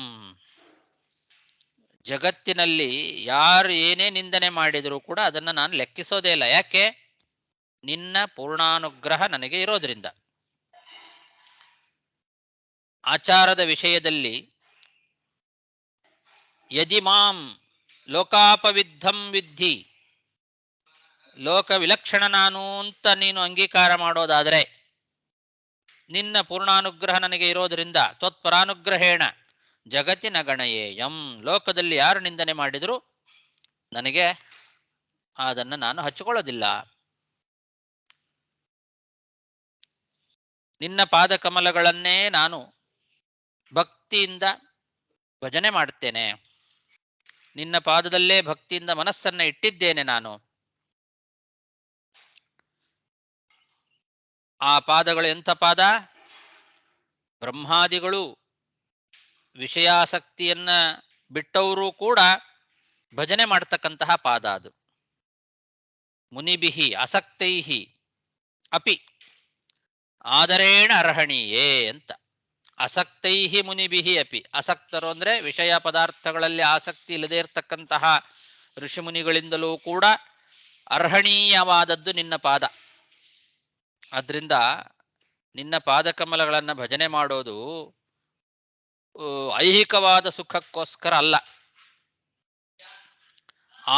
ಜಗತ್ತಿನಲ್ಲಿ ಯಾರು ಏನೇ ನಿಂದನೆ ಮಾಡಿದರೂ ಕೂಡ ಅದನ್ನು ನಾನು ಲೆಕ್ಕಿಸೋದೇ ಇಲ್ಲ. ಯಾಕೆ? ನಿನ್ನ ಪೂರ್ಣಾನುಗ್ರಹ ನನಗೆ ಇರೋದ್ರಿಂದ. ಆಚಾರದ ವಿಷಯದಲ್ಲಿ ಯದಿ ಮಾಂ ಲೋಕಾಪವಿದ್ಧಂ ವಿದ್ಧಿ, ಲೋಕ ವಿಲಕ್ಷಣ ನಾನು ಅಂತ ನೀನು ಅಂಗೀಕಾರ ಮಾಡೋದಾದರೆ ನಿನ್ನ ಪೂರ್ಣಾನುಗ್ರಹ ನನಗೆ ಇರೋದ್ರಿಂದ ತ್ವತ್ಪರಾನುಗ್ರಹೇಣ ಜಗತ್ತಿನ ಗಣಯೇಯಂ, ಲೋಕದಲ್ಲಿ ಯಾರು ನಿಂದನೆ ಮಾಡಿದರೂ ನನಗೆ ಅದನ್ನು ನಾನು ಹಚ್ಚಿಕೊಳ್ಳೋದಿಲ್ಲ. ನಿನ್ನ ಪಾದ ಕಮಲಗಳನ್ನೇ ನಾನು ಭಕ್ತಿಯಿಂದ ಭಜನೆ ಮಾಡುತ್ತೇನೆ. ನಿನ್ನ ಪಾದದಲ್ಲೇ ಭಕ್ತಿಯಿಂದ ಮನಸ್ಸನ್ನ ಇಟ್ಟಿದ್ದೇನೆ ನಾನು. ಆ ಪಾದಗಳು ಎಂಥ ಪಾದ? ಬ್ರಹ್ಮಾದಿಗಳು ವಿಷಯಾಸಕ್ತಿಯನ್ನ ಬಿಟ್ಟವರು ಕೂಡ ಭಜನೆ ಮಾಡ್ತಕ್ಕಂತಹ ಪಾದ ಅದು. ಮುನಿಭಿಹಿ ಅಸಕ್ತೈಹಿ ಅಪಿ ಆದರೇಣ ಅರ್ಹಣೀಯೇ ಅಂತ. ಅಸಕ್ತೈಹಿ ಮುನಿಭಿಹಿ ಅಪಿ. ಅಸಕ್ತರು ಅಂದ್ರೆ ವಿಷಯ ಪದಾರ್ಥಗಳಲ್ಲಿ ಆಸಕ್ತಿ ಇಲ್ಲದೆ ಇರತಕ್ಕಂತಹ ಋಷಿಮುನಿಗಳಿಂದಲೂ ಕೂಡ ಅರ್ಹಣೀಯವಾದದ್ದು ನಿನ್ನ ಪಾದ. ಆದ್ರಿಂದ ನಿನ್ನ ಪಾದಕಮಲಗಳನ್ನು ಭಜನೆ ಮಾಡೋದು ಐಹಿಕವಾದ ಸುಖಕ್ಕೋಸ್ಕರ ಅಲ್ಲ.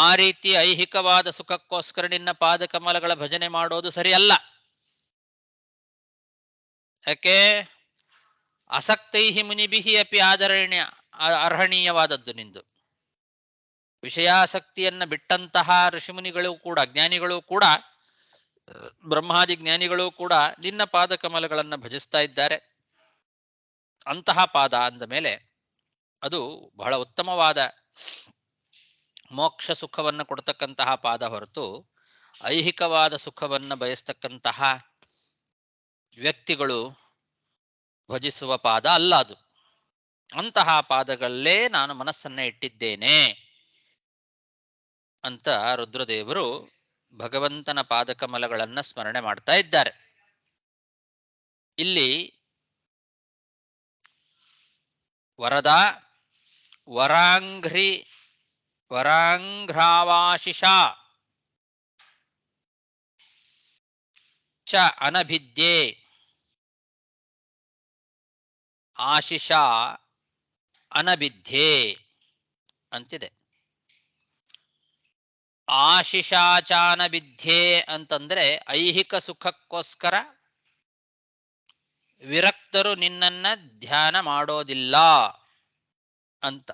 ಆ ರೀತಿ ಐಹಿಕವಾದ ಸುಖಕ್ಕೋಸ್ಕರ ನಿನ್ನ ಪಾದಕಮಲಗಳ ಭಜನೆ ಮಾಡೋದು ಸರಿಯಲ್ಲ. ಯಾಕೆ? ಅಸಕ್ತೈಹಿ ಮುನಿಭಿಹಿ ಅಪಿ ಆದರಣೀಯ ಅರ್ಹಣೀಯವಾದದ್ದು ನಿಂದು. ವಿಷಯಾಸಕ್ತಿಯನ್ನ ಬಿಟ್ಟಂತಹ ಋಷಿಮುನಿಗಳು ಕೂಡ, ಜ್ಞಾನಿಗಳು ಕೂಡ, ಬ್ರಹ್ಮಾದಿ ಜ್ಞಾನಿಗಳು ಕೂಡ ನಿನ್ನ ಪಾದಕಮಲಗಳನ್ನು ಭಜಿಸ್ತಾ ಇದ್ದಾರೆ. ಅಂತಹ ಪಾದ ಅಂದ ಮೇಲೆ ಅದು ಬಹಳ ಉತ್ತಮವಾದ ಮೋಕ್ಷ ಸುಖವನ್ನು ಕೊಡ್ತಕ್ಕಂತಹ ಪಾದ ಹೊರತು ಐಹಿಕವಾದ ಸುಖವನ್ನು ಬಯಸ್ತಕ್ಕಂತಹ ವ್ಯಕ್ತಿಗಳು ಭಜಿಸುವ ಪಾದ ಅಲ್ಲ ಅದು. ಅಂತಹ ಪಾದಗಳಲ್ಲೇ ನಾನು ಮನಸ್ಸನ್ನ ಇಟ್ಟಿದ್ದೇನೆ ಅಂತ ರುದ್ರದೇವರು ಭಗವಂತನ ಪಾದಕಮಲಗಳನ್ನ ಸ್ಮರಣೆ ಮಾಡ್ತಾ ಇದ್ದಾರೆ. ಇಲ್ಲಿ ವರದ ವರಾಂಘ್ರಾವಾಶಿಷ ಚ ಅನಭಿದ್ಯೆ ಆಶಿಷ ಅನಭಿದ್ಯೆ ಅಂತಿದೆ. ಆಶಿಷಾಚಾನಭಿದ್ಯೆ ಅಂತಂದ್ರೆ ಐಹಿಕ ಸುಖಕ್ಕೋಸ್ಕರ ವಿರಕ್ತರು ನಿನ್ನನ್ನ ಧ್ಯಾನ ಮಾಡೋದಿಲ್ಲ ಅಂತ.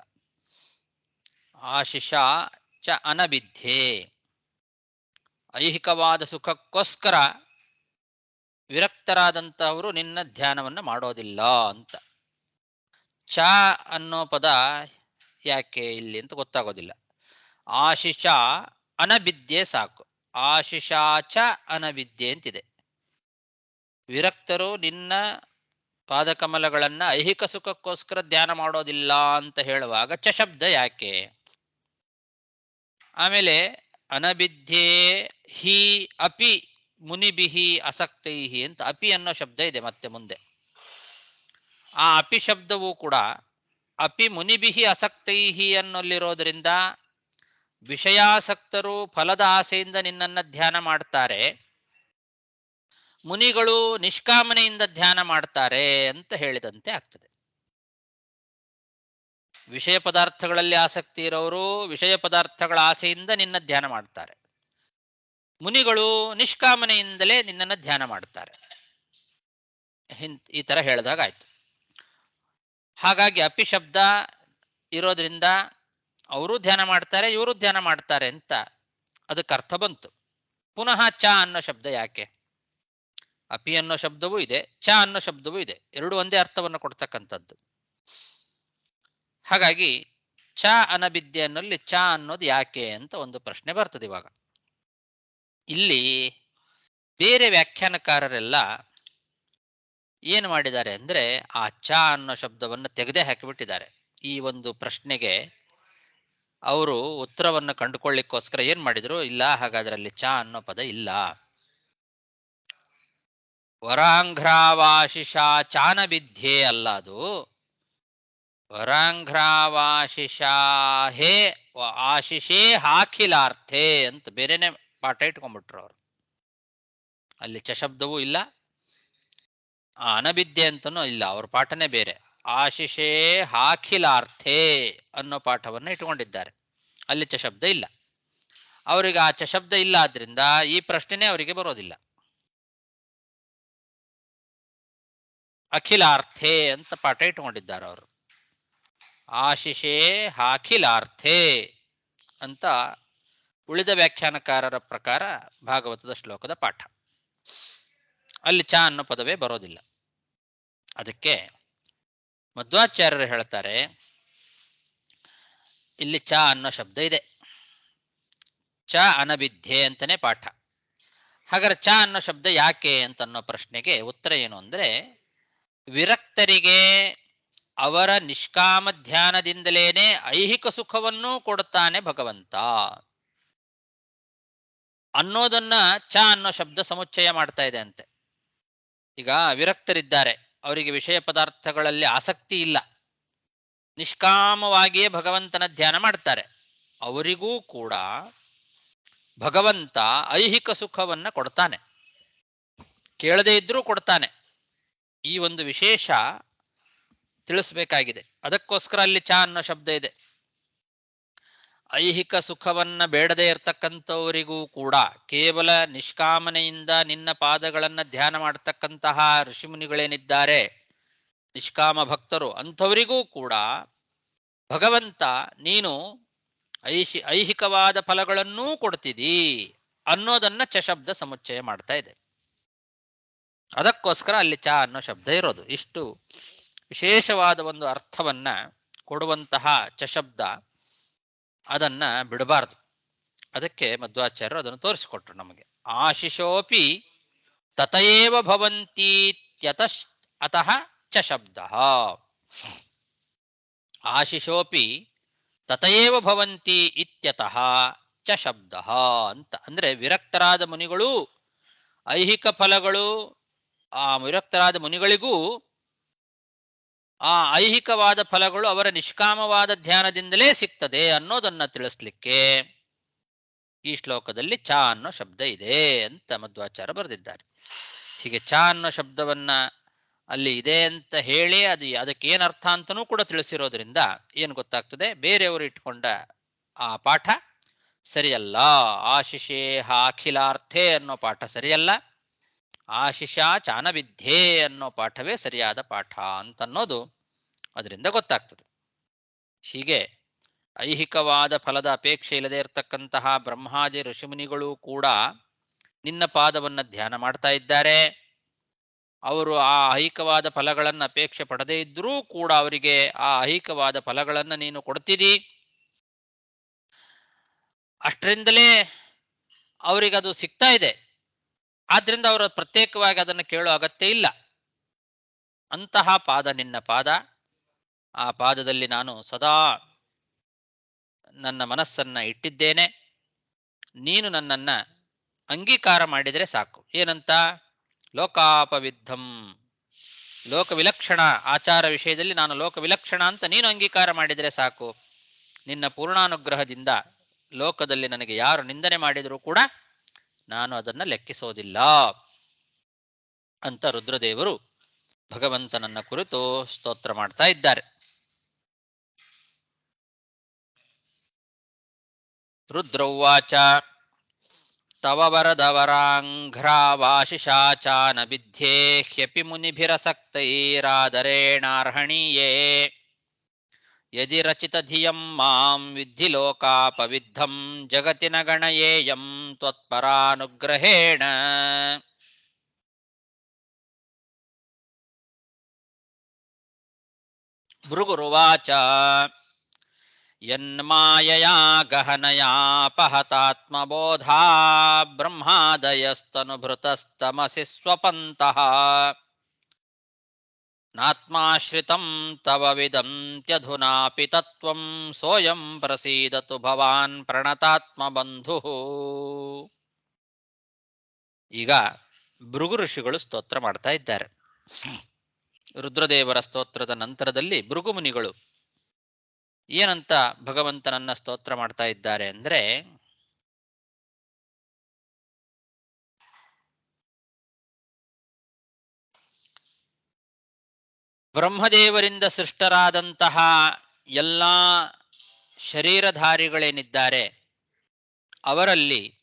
ಆಶಿಷ ಚ ಅನಭಿದ್ಯೆ, ಐಹಿಕವಾದ ಸುಖಕ್ಕೋಸ್ಕರ ವಿರಕ್ತರಾದಂತಹವರು ನಿನ್ನ ಧ್ಯಾನವನ್ನು ಮಾಡೋದಿಲ್ಲ ಅಂತ. ಚ ಅನ್ನೋ ಪದ ಯಾಕೆ ಇಲ್ಲಿ ಅಂತ ಗೊತ್ತಾಗೋದಿಲ್ಲ. ಆಶಿಷ ಅನಭಿದ್ಯೆ ಸಾಕು. ಆಶಿಷ ಚ ಅನಭಿದ್ಯೆ ಅಂತಿದೆ. ವಿರಕ್ತರು ನಿನ್ನ ಪಾದಕಮಲಗಳನ್ನ ಐಹಿಕ ಸುಖಕ್ಕೋಸ್ಕರ ಧ್ಯಾನ ಮಾಡೋದಿಲ್ಲ ಅಂತ ಹೇಳುವಾಗ ಚ ಶಬ್ದ ಯಾಕೆ? ಆಮೇಲೆ ಅನಭಿದ್ಯೆ ಹಿ ಅಪಿ ಮುನಿಬಿಹಿ ಅಸಕ್ತೈಹಿ ಅಂತ ಅಪಿ ಅನ್ನೋ ಶಬ್ದ ಇದೆ ಮತ್ತೆ ಮುಂದೆ. ಆ ಅಪಿ ಶಬ್ದವೂ ಕೂಡ ಅಪಿ ಮುನಿಬಿಹಿ ಅಸಕ್ತೈಹಿ ಅನ್ನೋಲ್ಲಿರೋದ್ರಿಂದ ವಿಷಯಾಸಕ್ತರು ಫಲದ ಆಸೆಯಿಂದ ನಿನ್ನನ್ನ ಧ್ಯಾನ ಮಾಡ್ತಾರೆ, ಮುನಿಗಳು ನಿಷ್ಕಾಮನೆಯಿಂದ ಧ್ಯಾನ ಮಾಡ್ತಾರೆ ಅಂತ ಹೇಳಿದಂತೆ ಆಗ್ತದೆ. ವಿಷಯ ಪದಾರ್ಥಗಳಲ್ಲಿ ಆಸಕ್ತಿ ಇರೋರು ವಿಷಯ ಪದಾರ್ಥಗಳ ಆಸೆಯಿಂದ ನಿನ್ನ ಧ್ಯಾನ ಮಾಡ್ತಾರೆ, ಮುನಿಗಳು ನಿಷ್ಕಾಮನೆಯಿಂದಲೇ ನಿನ್ನನ್ನು ಧ್ಯಾನ ಮಾಡ್ತಾರೆ. ಈ ತರ ಹೇಳಿದಾಗಾಯ್ತು. ಹಾಗಾಗಿ ಅಪಿ ಶಬ್ದ ಇರೋದ್ರಿಂದ ಅವರು ಧ್ಯಾನ ಮಾಡ್ತಾರೆ, ಇವರು ಧ್ಯಾನ ಮಾಡ್ತಾರೆ ಅಂತ ಅದಕ್ಕೆ ಅರ್ಥ ಬಂತು. ಪುನಃ ಚ ಅನ್ನೋ ಶಬ್ದ ಯಾಕೆ? ಅಪಿ ಅನ್ನೋ ಶಬ್ದವೂ ಇದೆ, ಚ ಅನ್ನೋ ಶಬ್ದವೂ ಇದೆ, ಎರಡು ಒಂದೇ ಅರ್ಥವನ್ನು ಕೊಡ್ತಕ್ಕಂಥದ್ದು. ಹಾಗಾಗಿ ಚ ಅನಭಿದ್ಯೆ ಅನ್ನೋಲ್ಲಿ ಚ ಅನ್ನೋದು ಯಾಕೆ ಅಂತ ಒಂದು ಪ್ರಶ್ನೆ ಬರ್ತದೆ. ಇವಾಗ ಇಲ್ಲಿ ಬೇರೆ ವ್ಯಾಖ್ಯಾನಕಾರರೆಲ್ಲ ಏನು ಮಾಡಿದ್ದಾರೆ ಅಂದ್ರೆ ಆ ಚ ಅನ್ನೋ ಶಬ್ದವನ್ನು ತೆಗೆದೇ ಹಾಕಿಬಿಟ್ಟಿದ್ದಾರೆ. ಈ ಒಂದು ಪ್ರಶ್ನೆಗೆ ಅವರು ಉತ್ತರವನ್ನು ಕಂಡುಕೊಳ್ಳಿಕ್ಕೋಸ್ಕರ ಏನ್ ಮಾಡಿದ್ರು, ಇಲ್ಲ ಹಾಗಾದ್ರೆ ಅಲ್ಲಿ ಚ ಅನ್ನೋ ಪದ ಇಲ್ಲ. ವರಾಂಘ್ರಾವಾಶಿಷ ಚಾನಭಿದ್ಯೆ ಅಲ್ಲ, ಅದು ವರಾಂಘ್ರಾವಾಶಿಷಾಹೇ ಆಶಿಷೇ ಹಾಖಿಲಾರ್ಥೆ ಅಂತ ಬೇರೆನೆ ಪಾಠ ಇಟ್ಕೊಂಡ್ಬಿಟ್ರು ಅವರು. ಅಲ್ಲಿ ಚ ಶಬ್ದವೂ ಇಲ್ಲ, ಅನಭಿದ್ಯೆ ಅಂತನೂ ಇಲ್ಲ, ಅವ್ರ ಪಾಠನೇ ಬೇರೆ. ಆಶಿಷೇ ಹಾಖಿಲಾರ್ಥೆ ಅನ್ನೋ ಪಾಠವನ್ನ ಇಟ್ಕೊಂಡಿದ್ದಾರೆ, ಅಲ್ಲಿ ಚ ಶಬ್ದ ಇಲ್ಲ. ಅವರಿಗೆ ಆ ಚ ಶಬ್ದ ಇಲ್ಲ ಆದ್ರಿಂದ ಈ ಪ್ರಶ್ನೆನೇ ಅವರಿಗೆ ಬರೋದಿಲ್ಲ. ಅಖಿಲಾರ್ಥೆ ಅಂತ ಪಾಠ ಇಟ್ಕೊಂಡಿದ್ದಾರೆ ಅವರು. ಆಶಿಷೇ ಹಾಖಿಲಾರ್ಥೆ ಅಂತ ಉಳಿದ ವ್ಯಾಖ್ಯಾನಕಾರರ ಪ್ರಕಾರ ಭಾಗವತದ ಶ್ಲೋಕದ ಪಾಠ. ಅಲ್ಲಿ ಚ ಅನ್ನೋ ಪದವೇ ಬರೋದಿಲ್ಲ. ಅದಕ್ಕೆ ಮಧ್ವಾಚಾರ್ಯರು ಹೇಳ್ತಾರೆ ಇಲ್ಲಿ ಚ ಅನ್ನೋ ಶಬ್ದ ಇದೆ, ಚ ಅನಭಿದ್ಯೆ ಅಂತಾನೆ ಪಾಠ. ಹಾಗಾದ್ರೆ ಚ ಅನ್ನೋ ಶಬ್ದ ಯಾಕೆ ಅಂತ ಅನ್ನೋ ಪ್ರಶ್ನೆಗೆ ಉತ್ತರ ಏನು ಅಂದ್ರೆ, ವಿರಕ್ತರಿಗೆ ಅವರ ನಿಷ್ಕಾಮ ಧ್ಯಾನದಿಂದಲೇನೆ ಐಹಿಕ ಸುಖವನ್ನು ಕೊಡುತ್ತಾನೆ ಭಗವಂತ ಅನ್ನೋದನ್ನ ಚ ಅನ್ನೋ ಶಬ್ದ ಸಮುಚ್ಚಯ ಮಾಡ್ತಾ ಇದೆ ಅಂತೆ. ಈಗ ವಿರಕ್ತರಿದ್ದಾರೆ, ಅವರಿಗೆ ವಿಷಯ ಪದಾರ್ಥಗಳಲ್ಲಿ ಆಸಕ್ತಿ ಇಲ್ಲ, ನಿಷ್ಕಾಮವಾಗಿಯೇ ಭಗವಂತನ ಧ್ಯಾನ ಮಾಡ್ತಾರೆ, ಅವರಿಗೂ ಕೂಡ ಭಗವಂತ ಐಹಿಕ ಸುಖವನ್ನ ಕೊಡ್ತಾನೆ, ಕೇಳದೇ ಇದ್ರೂ ಕೊಡ್ತಾನೆ. ಈ ಒಂದು ವಿಶೇಷ ತಿಳಿಸ್ಬೇಕಾಗಿದೆ. ಅದಕ್ಕೋಸ್ಕರ ಅಲ್ಲಿ ಚ ಅನ್ನೋ ಶಬ್ದ ಇದೆ. ಐಹಿಕ ಸುಖವನ್ನ ಬೇಡದೇ ಇರತಕ್ಕಂಥವರಿಗೂ ಕೂಡ, ಕೇವಲ ನಿಷ್ಕಾಮನೆಯಿಂದ ನಿನ್ನ ಪಾದಗಳನ್ನ ಧ್ಯಾನ ಮಾಡತಕ್ಕಂತಹ ಋಷಿಮುನಿಗಳೇನಿದ್ದಾರೆ, ನಿಷ್ಕಾಮ ಭಕ್ತರು, ಅಂಥವರಿಗೂ ಕೂಡ ಭಗವಂತ ನೀನು ಐಹಿಕವಾದ ಫಲಗಳನ್ನೂ ಕೊಡ್ತಿದ್ದೀ ಅನ್ನೋದನ್ನ ಚ ಶಬ್ದ ಸಮುಚ್ಚಯ ಮಾಡ್ತಾ ಇದೆ. ಅದಕ್ಕೋಸ್ಕರ ಅಲ್ಲಿ ಚ ಅನ್ನೋ ಶಬ್ದ ಇರೋದು. ಇಷ್ಟು ವಿಶೇಷವಾದ ಒಂದು ಅರ್ಥವನ್ನ ಕೊಡುವಂತಹ ಚ ಶಬ್ದ, ಅದನ್ನ ಬಿಡಬಾರದು. ಅದಕ್ಕೆ ಮಧ್ವಾಚಾರ್ಯರು ಅದನ್ನು ತೋರಿಸಿಕೊಟ್ರು ನಮಗೆ. ಆಶಿಷೋಪಿ ತತಯೇವ ಭವಂತೀತ್ಯತಃ ಅತಃ ಚ ಶಬ್ದ. ಆಶಿಷೋಪಿ ತತಯೇವ ಭವಂತಿ ಇತ್ಯತಃ ಚ ಶಬ್ದ ಅಂತ. ಅಂದ್ರೆ ವಿರಕ್ತರಾದ ಮುನಿಗಳು ಐಹಿಕ ಫಲಗಳು, ಆ ವಿರಕ್ತರಾದ ಮುನಿಗಳಿಗೂ ಆ ಐಹಿಕವಾದ ಫಲಗಳು ಅವರ ನಿಷ್ಕಾಮವಾದ ಧ್ಯಾನದಿಂದಲೇ ಸಿಗ್ತದೆ ಅನ್ನೋದನ್ನ ತಿಳಿಸ್ಲಿಕ್ಕೆ ಈ ಶ್ಲೋಕದಲ್ಲಿ ಚ ಅನ್ನೋ ಶಬ್ದ ಇದೆ ಅಂತ ಮಧ್ವಾಚಾರ್ಯ ಬರೆದಿದ್ದಾರೆ. ಹೀಗೆ ಚ ಅನ್ನೋ ಶಬ್ದವನ್ನ ಅಲ್ಲಿ ಇದೆ ಅಂತ ಹೇಳಿ ಅದಕ್ಕೆ ಏನ್ ಅರ್ಥ ಅಂತನೂ ಕೂಡ ತಿಳಿಸಿರೋದ್ರಿಂದ ಏನು ಗೊತ್ತಾಗ್ತದೆ, ಬೇರೆಯವರು ಇಟ್ಕೊಂಡ ಆ ಪಾಠ ಸರಿಯಲ್ಲ. ಆಶಿಷೇಹ ಅಖಿಲಾರ್ಥೇ ಅನ್ನೋ ಪಾಠ ಸರಿಯಲ್ಲ, ಆಶಿಷ ಚಾನವಿದ್ಯೆ ಅನ್ನೋ ಪಾಠವೇ ಸರಿಯಾದ ಪಾಠ ಅಂತನ್ನೋದು ಅದರಿಂದ ಗೊತ್ತಾಗ್ತದೆ. ಹೀಗೆ ಐಹಿಕವಾದ ಫಲದ ಅಪೇಕ್ಷೆ ಇಲ್ಲದೆ ಇರತಕ್ಕಂತಹ ಬ್ರಹ್ಮಾದಿ ಋಷಿಮುನಿಗಳು ಕೂಡ ನಿನ್ನ ಪಾದವನ್ನು ಧ್ಯಾನ ಮಾಡ್ತಾ ಇದ್ದಾರೆ. ಅವರು ಆ ಐಹಿಕವಾದ ಫಲಗಳನ್ನು ಅಪೇಕ್ಷೆ ಪಡದೇ ಇದ್ರೂ ಕೂಡ ಅವರಿಗೆ ಆ ಐಹಿಕವಾದ ಫಲಗಳನ್ನು ನೀನು ಕೊಡ್ತೀರಿ. ಅಷ್ಟರಿಂದಲೇ ಅವರಿಗದು ಸಿಗ್ತಾ ಇದೆ. ಆದ್ರಿಂದ ಅವರು ಪ್ರತ್ಯೇಕವಾಗಿ ಅದನ್ನು ಕೇಳೋ ಅಗತ್ಯ ಇಲ್ಲ. ಅಂತಹ ಪಾದ ನಿನ್ನ ಪಾದ. ಆ ಪಾದದಲ್ಲಿ ನಾನು ಸದಾ ನನ್ನ ಮನಸ್ಸನ್ನ ಇಟ್ಟಿದ್ದೇನೆ. ನೀನು ನನ್ನನ್ನ ಅಂಗೀಕಾರ ಮಾಡಿದರೆ ಸಾಕು. ಏನಂತ? ಲೋಕಾಪವಿದ್ಧಂ, ಲೋಕವಿಲಕ್ಷಣ ಆಚಾರ ವಿಷಯದಲ್ಲಿ ನಾನು ಲೋಕವಿಲಕ್ಷಣ ಅಂತ ನೀನು ಅಂಗೀಕಾರ ಮಾಡಿದರೆ ಸಾಕು. ನಿನ್ನ ಪೂರ್ಣಾನುಗ್ರಹದಿಂದ ಲೋಕದಲ್ಲಿ ನನಗೆ ಯಾರು ನಿಂದನೆ ಮಾಡಿದರೂ ಕೂಡ ನಾನು ಅದನ್ನು ಲೆಕ್ಕಿಸೋದಿಲ್ಲ ಅಂತ ರುದ್ರದೇವರು ಭಗವಂತನನ್ನ ಕುರಿತು ಸ್ತೋತ್ರ ಮಾಡ್ತಾ ಇದ್ದಾರೆ. ರುದ್ರೌವಾಚ ತವ ವರದವರಾಂಘ್ರಾವಾಶಿಷಾಚಾನ ವಿದ್ಯೇ ಹ್ಯಪಿ ಮುನಿಭಿರಸಕ್ತೈರಾದರೇಣಾರ್ಹಣೀಯೇ ಯದಿ ರಚಿತ ಧಿಯಂ ಮಾಂ ವಿದ್ಧಿ ಲೋಕಾಪವಿದ್ಧಂ ಜಗತಿ ನ ಗಣಯೇಯಂ ತ್ವತ್ಪರಾನುಗ್ರಹೇಣ. ಭೃಗುರುವಾಚ ಯನ್ಮಾಯಯಾ ಗಹನಯಾಪಹತಾತ್ಮಬೋಧಾ ಬ್ರಹ್ಮಾದಯಸ್ತನುಭೃತಸ್ತಮಸಿ ಸ್ವಪಂತಃ ನಾತ್ಮಾಶ್ರಿತಂ ತವ ವಿದಂತ್ಯಧುನಾಪಿ ತತ್ವಂ ಸೋಯಂ ಪ್ರಸೀದತು ಭವಾನ್ ಪ್ರಣತಾತ್ಮಬಂಧುಃ. ಈಗ ಭೃಗು ಋಷಿಗಳು ಸ್ತೋತ್ರ ಮಾಡ್ತಾ ಇದ್ದಾರೆ. ರುದ್ರದೇವರ ಸ್ತೋತ್ರದ ನಂತರದಲ್ಲಿ ಭೃಗು ಮುನಿಗಳು ಏನಂತ ಭಗವಂತನನ್ನ ಸ್ತೋತ್ರ ಮಾಡ್ತಾ ಇದ್ದಾರೆ ಅಂದ್ರೆ, ಬ್ರಹ್ಮದೇವರಿಂದ ಸೃಷ್ಟರಾದಂತಹ ಎಲ್ಲ ಶರೀರಧಾರಿಗಳೇನಿದ್ದಾರೆ ಅವರಲ್ಲಿ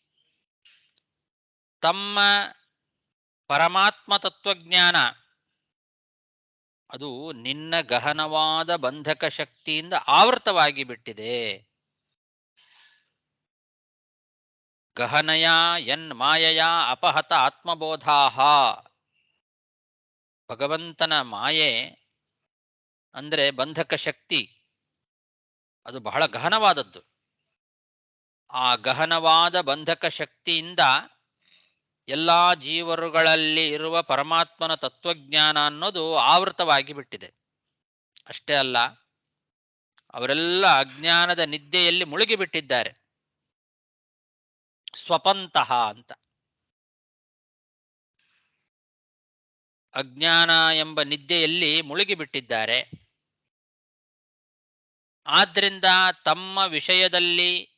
ತಮ್ಮ ಪರಮಾತ್ಮ ತತ್ವಜ್ಞಾನ ಅದು ನಿನ್ನ ಗಹನವಾದ ಬಂಧಕ ಶಕ್ತಿಯಿಂದ ಆವೃತವಾಗಿ ಬಿಟ್ಟಿದೆ. ಗಹನಯ ಯನ್ ಮಾಯಯ ಅಪಹತ ಆತ್ಮಬೋಧಾಹ. ಭಗವಂತನ ಮಾಯೆ ಅಂದ್ರೆ ಬಂಧಕ ಶಕ್ತಿ, ಅದು ಬಹಳ ಗಹನವಾದದ್ದು. ಆ ಗಹನವಾದ ಬಂಧಕ ಶಕ್ತಿಯಿಂದ ಎಲ್ಲಾ ಜೀವರುಗಳಲ್ಲಿ ಇರುವ ಪರಮಾತ್ಮನ ತತ್ವಜ್ಞಾನ ಅನ್ನೋದು ಆವೃತವಾಗಿ ಬಿಟ್ಟಿದೆ. ಅಷ್ಟೇ ಅಲ್ಲ, ಅವರೆಲ್ಲ ಅಜ್ಞಾನದ ನಿದ್ದೆಯಲ್ಲಿ ಮುಳುಗಿಬಿಟ್ಟಿದ್ದಾರೆ. ಸ್ವಪಂತಹ ಅಂತ, ಅಜ್ಞಾನ ಎಂಬ ನಿದ್ದೆಯಲ್ಲಿ ಮುಳುಗಿಬಿಟ್ಟಿದ್ದಾರೆ. ಆದ್ರಿಂದ ತಮ್ಮ ವಿಷಯದಲ್ಲಿ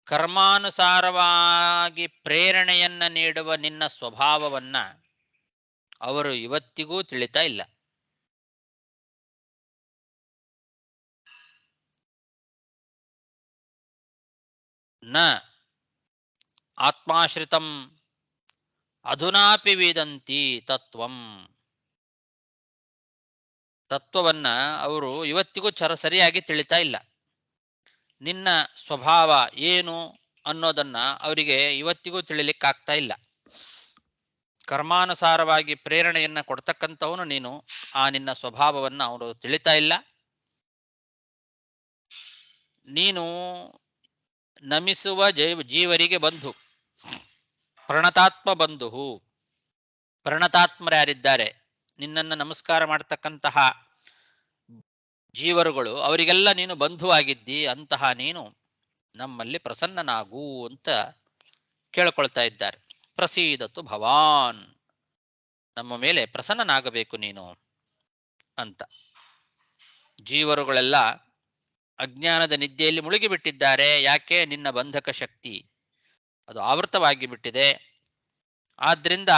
ಕರ್ಮಾನುಸಾರವಾಗಿ ಪ್ರೇರಣೆಯನ್ನ ನೀಡುವ ನಿನ್ನ ಸ್ವಭಾವವನ್ನ ಅವರು ಇವತ್ತಿಗೂ ತಿಳಿತಾ ಇಲ್ಲ. ನ ಆತ್ಮಾಶ್ರಿತಂ ಅಧುನಾಪಿ ವೇದಂತಿ ತತ್ವಂ. ತತ್ವವನ್ನ ಅವರು ಇವತ್ತಿಗೂ ಸರಿಯಾಗಿ ತಿಳಿತಾ ಇಲ್ಲ. ನಿನ್ನ ಸ್ವಭಾವ ಏನು ಅನ್ನೋದನ್ನ ಅವರಿಗೆ ಇವತ್ತಿಗೂ ತಿಳಿಲಿಕ್ಕಾಗ್ತಾ ಇಲ್ಲ. ಕರ್ಮಾನುಸಾರವಾಗಿ ಪ್ರೇರಣೆಯನ್ನ ಕೊಡ್ತಕ್ಕಂಥವನು ನೀನು. ಆ ನಿನ್ನ ಸ್ವಭಾವವನ್ನ ಅವರು ತಿಳಿತಾ ಇಲ್ಲ. ನೀನು ನಮಿಸುವ ಜೀವರಿಗೆ ಬಂಧು, ಪ್ರಣತಾತ್ಮ ಬಂಧು. ಪ್ರಣತಾತ್ಮರ್ಯಾರಿದ್ದಾರೆ, ನಿನ್ನನ್ನು ನಮಸ್ಕಾರ ಮಾಡತಕ್ಕಂತಹ ಜೀವರುಗಳು, ಅವರಿಗೆಲ್ಲ ನೀನು ಬಂಧುವಾಗಿದ್ದಿ. ಅಂತಹ ನೀನು ನಮ್ಮಲ್ಲಿ ಪ್ರಸನ್ನನಾಗು ಅಂತ ಕೇಳ್ಕೊಳ್ತಾ ಇದ್ದಾರೆ. ಪ್ರಸೀದತು ಭವಾನ್, ನಮ್ಮ ಮೇಲೆ ಪ್ರಸನ್ನನಾಗಬೇಕು ನೀನು ಅಂತ. ಜೀವರುಗಳೆಲ್ಲ ಅಜ್ಞಾನದ ನಿದ್ದೆಯಲ್ಲಿ ಮುಳುಗಿಬಿಟ್ಟಿದ್ದಾರೆ. ಯಾಕೆ? ನಿನ್ನ ಬಂಧಕ ಶಕ್ತಿ ಅದು ಆವೃತವಾಗಿ ಬಿಟ್ಟಿದೆ. ಆದ್ರಿಂದ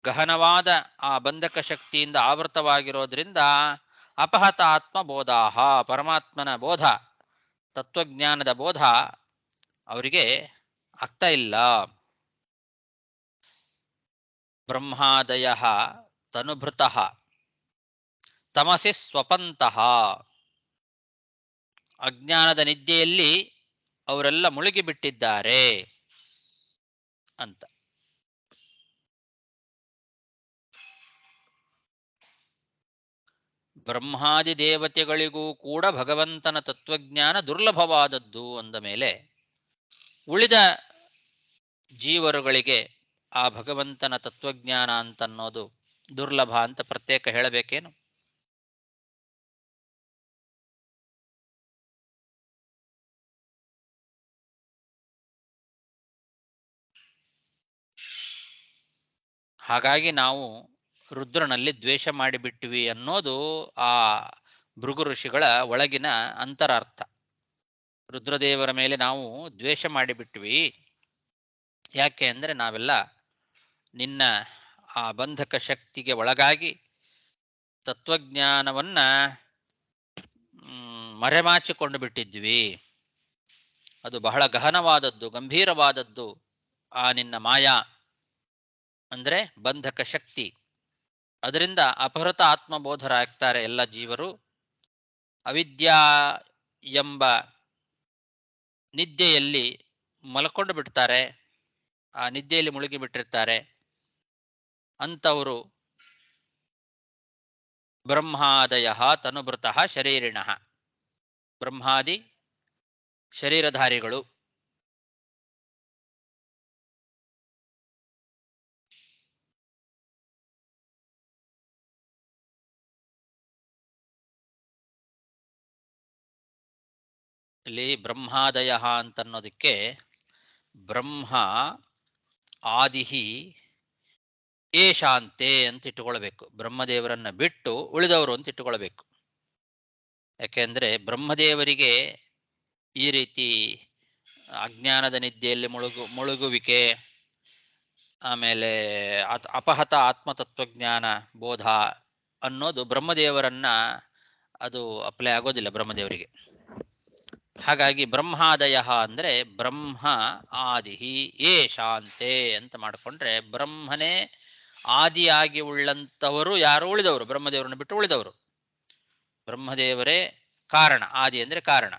ಗಹನವಾದ ಆ ಬಂಧಕ ಶಕ್ತಿಯಿಂದ ಆವೃತವಾಗಿರೋದ್ರಿಂದ ಅಪಹತ ಆತ್ಮ ಬೋಧಾಹ, ಪರಮಾತ್ಮನ ಬೋಧ, ತತ್ವಜ್ಞಾನದ ಬೋಧ ಅವರಿಗೆ ಆಗ್ತಾ ಇಲ್ಲ. ಬ್ರಹ್ಮಾದಯ ತನುಭೃತಃ ತಮಸಿ ಸ್ವಪಂತಃ, ಅಜ್ಞಾನದ ನಿದ್ದೆಯಲ್ಲಿ ಅವರೆಲ್ಲ ಮುಳುಗಿಬಿಟ್ಟಿದ್ದಾರೆ ಅಂತ. ಬ್ರಹ್ಮಾದಿ ದೇವತೆಗಳಿಗೂ ಕೂಡ ಭಗವಂತನ ತತ್ವಜ್ಞಾನ ದುರ್ಲಭವಾದದ್ದು ಅಂದ ಮೇಲೆ ಉಳಿದ ಜೀವರುಗಳಿಗೆ ಆ ಭಗವಂತನ ತತ್ವಜ್ಞಾನ ಅಂತನ್ನೋದು ದುರ್ಲಭ ಅಂತ ಪ್ರತ್ಯೇಕ ಹೇಳಬೇಕೇನು? ಹಾಗಾಗಿ ನಾವು ರುದ್ರನಲ್ಲಿ ದ್ವೇಷ ಮಾಡಿಬಿಟ್ವಿ ಅನ್ನೋದು ಆ ಭೃಗು ಋಷಿಗಳ ಒಳಗಿನ ಅಂತರಾರ್ಥ. ರುದ್ರದೇವರ ಮೇಲೆ ನಾವು ದ್ವೇಷ ಮಾಡಿಬಿಟ್ವಿ. ಯಾಕೆ ಅಂದರೆ ನಾವೆಲ್ಲ ನಿನ್ನ ಆ ಬಂಧಕ ಶಕ್ತಿಗೆ ಒಳಗಾಗಿ ತತ್ವಜ್ಞಾನವನ್ನ ಮರೆಮಾಚಿಕೊಂಡು ಬಿಟ್ಟಿದ್ವಿ. ಅದು ಬಹಳ ಗಹನವಾದದ್ದು, ಗಂಭೀರವಾದದ್ದು ಆ ನಿನ್ನ ಮಾಯಾ ಅಂದ್ರೆ ಬಂಧಕ ಶಕ್ತಿ. ಅದರಿಂದ ಅಪಹೃತ ಆತ್ಮಬೋಧರಾಗ್ತಾರೆ ಎಲ್ಲ ಜೀವರು. ಅವಿದ್ಯಾ ಎಂಬ ನಿದ್ದೆಯಲ್ಲಿ ಮಲ್ಕೊಂಡು ಬಿಡ್ತಾರೆ, ಆ ನಿದ್ದೆಯಲ್ಲಿ ಮುಳುಗಿ ಬಿಟ್ಟಿರ್ತಾರೆ. ಅಂಥವರು ಬ್ರಹ್ಮಾದಯ ತನುಭೃತಃ ಶರೀರಿಣಃ, ಬ್ರಹ್ಮಾದಿ ಶರೀರಧಾರಿಗಳು. ಇಲ್ಲಿ ಬ್ರಹ್ಮಾದಯ ಅಂತನ್ನೋದಕ್ಕೆ ಬ್ರಹ್ಮ ಆದಿಹಿ ಏಷಾಂತೆ ಅಂತ ಇಟ್ಟುಕೊಳ್ಬೇಕು. ಬ್ರಹ್ಮದೇವರನ್ನ ಬಿಟ್ಟು ಉಳಿದವರು ಅಂತ ಇಟ್ಟುಕೊಳ್ಬೇಕು. ಯಾಕೆಂದ್ರೆ ಬ್ರಹ್ಮದೇವರಿಗೆ ಈ ರೀತಿ ಅಜ್ಞಾನದ ನಿದ್ದೆಯಲ್ಲಿ ಮುಳುಗುವಿಕೆ, ಆಮೇಲೆ ಅಪಹತ ಆತ್ಮತತ್ವಜ್ಞಾನ ಬೋಧ ಅನ್ನೋದು ಬ್ರಹ್ಮದೇವರನ್ನ ಅದು ಅಪ್ಲೈ ಆಗೋದಿಲ್ಲ ಬ್ರಹ್ಮದೇವರಿಗೆ. ಹಾಗಾಗಿ ಬ್ರಹ್ಮಾದಯ ಅಂದ್ರೆ ಬ್ರಹ್ಮ ಆದಿಹಿ ಏಷಾಂತೆ ಅಂತ ಮಾಡಿಕೊಂಡ್ರೆ ಬ್ರಹ್ಮನೇ ಆದಿಯಾಗಿ ಉಳ್ಳಂಥವರು ಯಾರು? ಉಳಿದವರು, ಬ್ರಹ್ಮದೇವರನ್ನು ಬಿಟ್ಟು ಉಳಿದವರು. ಬ್ರಹ್ಮದೇವರೇ ಕಾರಣ, ಆದಿ ಅಂದ್ರೆ ಕಾರಣ.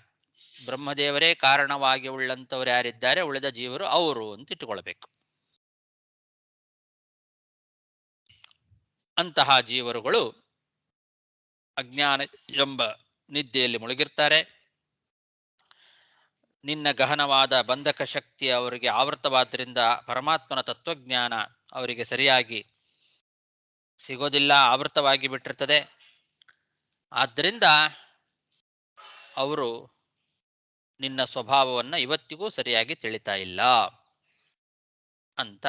ಬ್ರಹ್ಮದೇವರೇ ಕಾರಣವಾಗಿ ಉಳ್ಳಂಥವ್ರು ಯಾರಿದ್ದಾರೆ, ಉಳಿದ ಜೀವರು ಅವರು ಅಂತ ಇಟ್ಟುಕೊಳ್ಬೇಕು. ಅಂತಹ ಜೀವರುಗಳು ಅಜ್ಞಾನ ಎಂಬ ನಿದ್ದೆಯಲ್ಲಿ ಮುಳುಗಿರ್ತಾರೆ. ನಿನ್ನ ಗಹನವಾದ ಬಂಧಕ ಶಕ್ತಿ ಅವರಿಗೆ ಆವೃತವಾದ್ರಿಂದ ಪರಮಾತ್ಮನ ತತ್ವಜ್ಞಾನ ಅವರಿಗೆ ಸರಿಯಾಗಿ ಸಿಗೋದಿಲ್ಲ, ಆವೃತವಾಗಿ ಬಿಟ್ಟಿರ್ತದೆ. ಆದ್ದರಿಂದ ಅವರು ನಿನ್ನ ಸ್ವಭಾವವನ್ನು ಇವತ್ತಿಗೂ ಸರಿಯಾಗಿ ತಿಳಿತಾ ಇಲ್ಲ ಅಂತ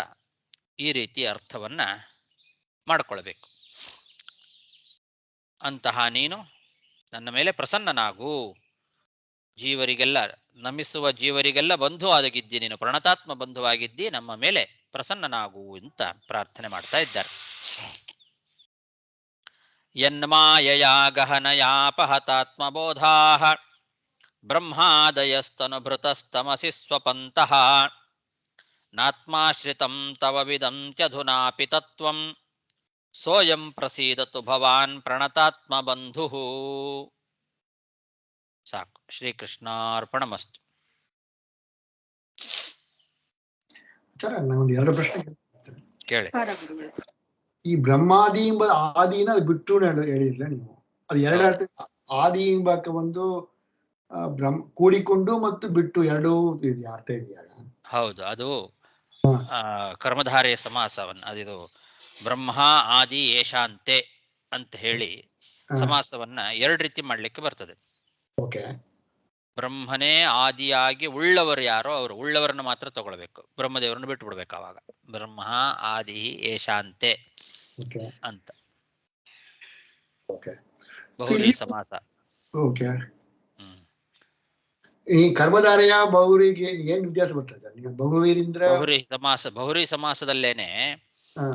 ಈ ರೀತಿ ಅರ್ಥವನ್ನ ಮಾಡಿಕೊಳ್ಬೇಕು. ಅಂತಹ ನೀನು ನನ್ನ ಮೇಲೆ ಪ್ರಸನ್ನನಾಗು, ಜೀವರಿಗೆಲ್ಲ ನಮಿಸುವ ಜೀವರಿಗೆಲ್ಲ ಬಂಧು ಆಗಿದ್ದಿ, ನೀನು ಪ್ರಣತಾತ್ಮ ಬಂಧುವಾಗಿದ್ದಿ, ನಮ್ಮ ಮೇಲೆ ಪ್ರಸನ್ನನಾಗು ಅಂತ ಪ್ರಾರ್ಥನೆ ಮಾಡ್ತಾ ಇದ್ದಾರೆ. ಯನ್ಮಾಯಯಾ ಗಹನಯಾಪಹತಾತ್ಮಬೋಧಾ ಬ್ರಹ್ಮಾದಯಸ್ತನುಭೃತಸ್ತಮಸಿ ಸ್ವಪಂತಃ ನಾತ್ಮಾಶ್ರಿತಂ ತವ ವಿದಂತ್ಯಧುನಾಪಿ ತತ್ವಂ ಸೋಯಂ ಪ್ರಸೀದತು ಭವಾನ್ ಪ್ರಣತಾತ್ಮ ಬಂಧು. ಸಾಕು. ಶ್ರೀಕೃಷ್ಣಾರ್ಪಣಮಸ್ತು. ಒಂದು ಎರಡು ಪ್ರಶ್ನೆ ಕೇಳಿ. ಈ ಬ್ರಹ್ಮಾದಿ ಎಂಬ ಆದಿನ ಅದು ಬಿಟ್ಟು ಹೇಳಿರ್ಲ ನೀವು, ಅದು ಎರಡು ಅರ್ಥ. ಆದಿ ಎಂಬಕ ಒಂದು ಕೂಡಿಕೊಂಡು ಮತ್ತು ಬಿಟ್ಟು ಎರಡೂ ಅರ್ಥ ಇದೆಯಾ? ಹೌದು, ಅದು ಕರ್ಮಧಾರೆಯ ಸಮಾಸವನ್ನ, ಅದಿದು ಬ್ರಹ್ಮ ಆದಿ ಏಷಾಂತೆ ಅಂತ ಹೇಳಿ ಸಮಾಸವನ್ನ ಎರಡು ರೀತಿ ಮಾಡ್ಲಿಕ್ಕೆ ಬರ್ತದೆ. ಬ್ರಹ್ಮನೇ ಆದಿಯಾಗಿ ಉಳ್ಳವರು ಯಾರೋ ಅವರು ಉಳ್ಳವರನ್ನು ಮಾತ್ರ ತಗೊಳ್ಬೇಕು, ಬ್ರಹ್ಮದೇವರನ್ನು ಬಿಟ್ಟು ಬಿಡ್ಬೇಕು. ಅವಾಗ ಬ್ರಹ್ಮ ಆದಿ ಏಷಾಂತೆ ಓಕೆ ಅಂತ ಓಕೆ ಬಹುರಿ ಸಮಾಸ. ಓಕೆ. ಹ್ಮ್. ಈ ಕರ್ಮಧಾರೆಯ ಬಹುರಿಗೆ ಏನ್ ವ್ಯತ್ಯಾಸ ಬರ್ತದೆ ನೀವು ಬಹುವೀರಿಂದ್ರ? ಬಹುರಿ ಸಮಾಸದಲ್ಲೇನೆ ಹಾ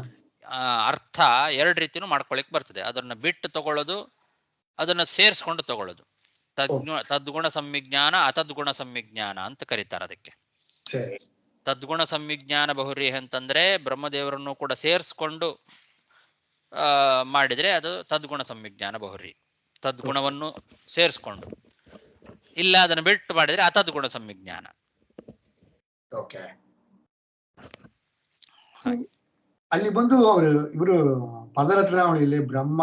ಅರ್ಥ ಎರಡು ರೀತಿನೂ ಮಾಡ್ಕೊಳಿಕ್ ಬರ್ತದೆ. ಅದನ್ನ ಬಿಟ್ಟು ತಗೊಳ್ಳೋದು, ಅದನ್ನ ಸೇರಿಸ್ಕೊಂಡು ತಗೊಳ್ಳೋದು. ತದ್ಗುಣ ಸಂವಿಜ್ಞಾನ ಅತದ್ಗುಣ ಸಂವಿಜ್ಞಾನ ಅಂತ ಕರೀತಾರೆ ಅದಕ್ಕೆ. ಸರಿ. ತದ್ಗುಣ ಸಂವಿಜ್ಞಾನ ಬಹುರಿ ಅಂತಂದ್ರೆ ಬ್ರಹ್ಮದೇವರನ್ನು ಕೂಡ ಸೇರಿಸ್ಕೊಂಡು ಮಾಡಿದ್ರೆ ಅದು ತದ್ಗುಣ ಸಂವಿಜ್ಞಾನ ಬಹುರಿ. ತದ್ಗುಣವನ್ನು ಸೇರಿಸ್ಕೊಂಡು, ಇಲ್ಲ ಅದನ್ನು ಬಿಟ್ಟು ಮಾಡಿದ್ರೆ ಅತದ್ಗುಣ ಸಂವಿಜ್ಞಾನ. ಓಕೆ. ಅಲ್ಲಿ ಬಂದು ಇವರು ಪದರತ್ನಾವಳಿಯಲ್ಲಿ ಬ್ರಹ್ಮ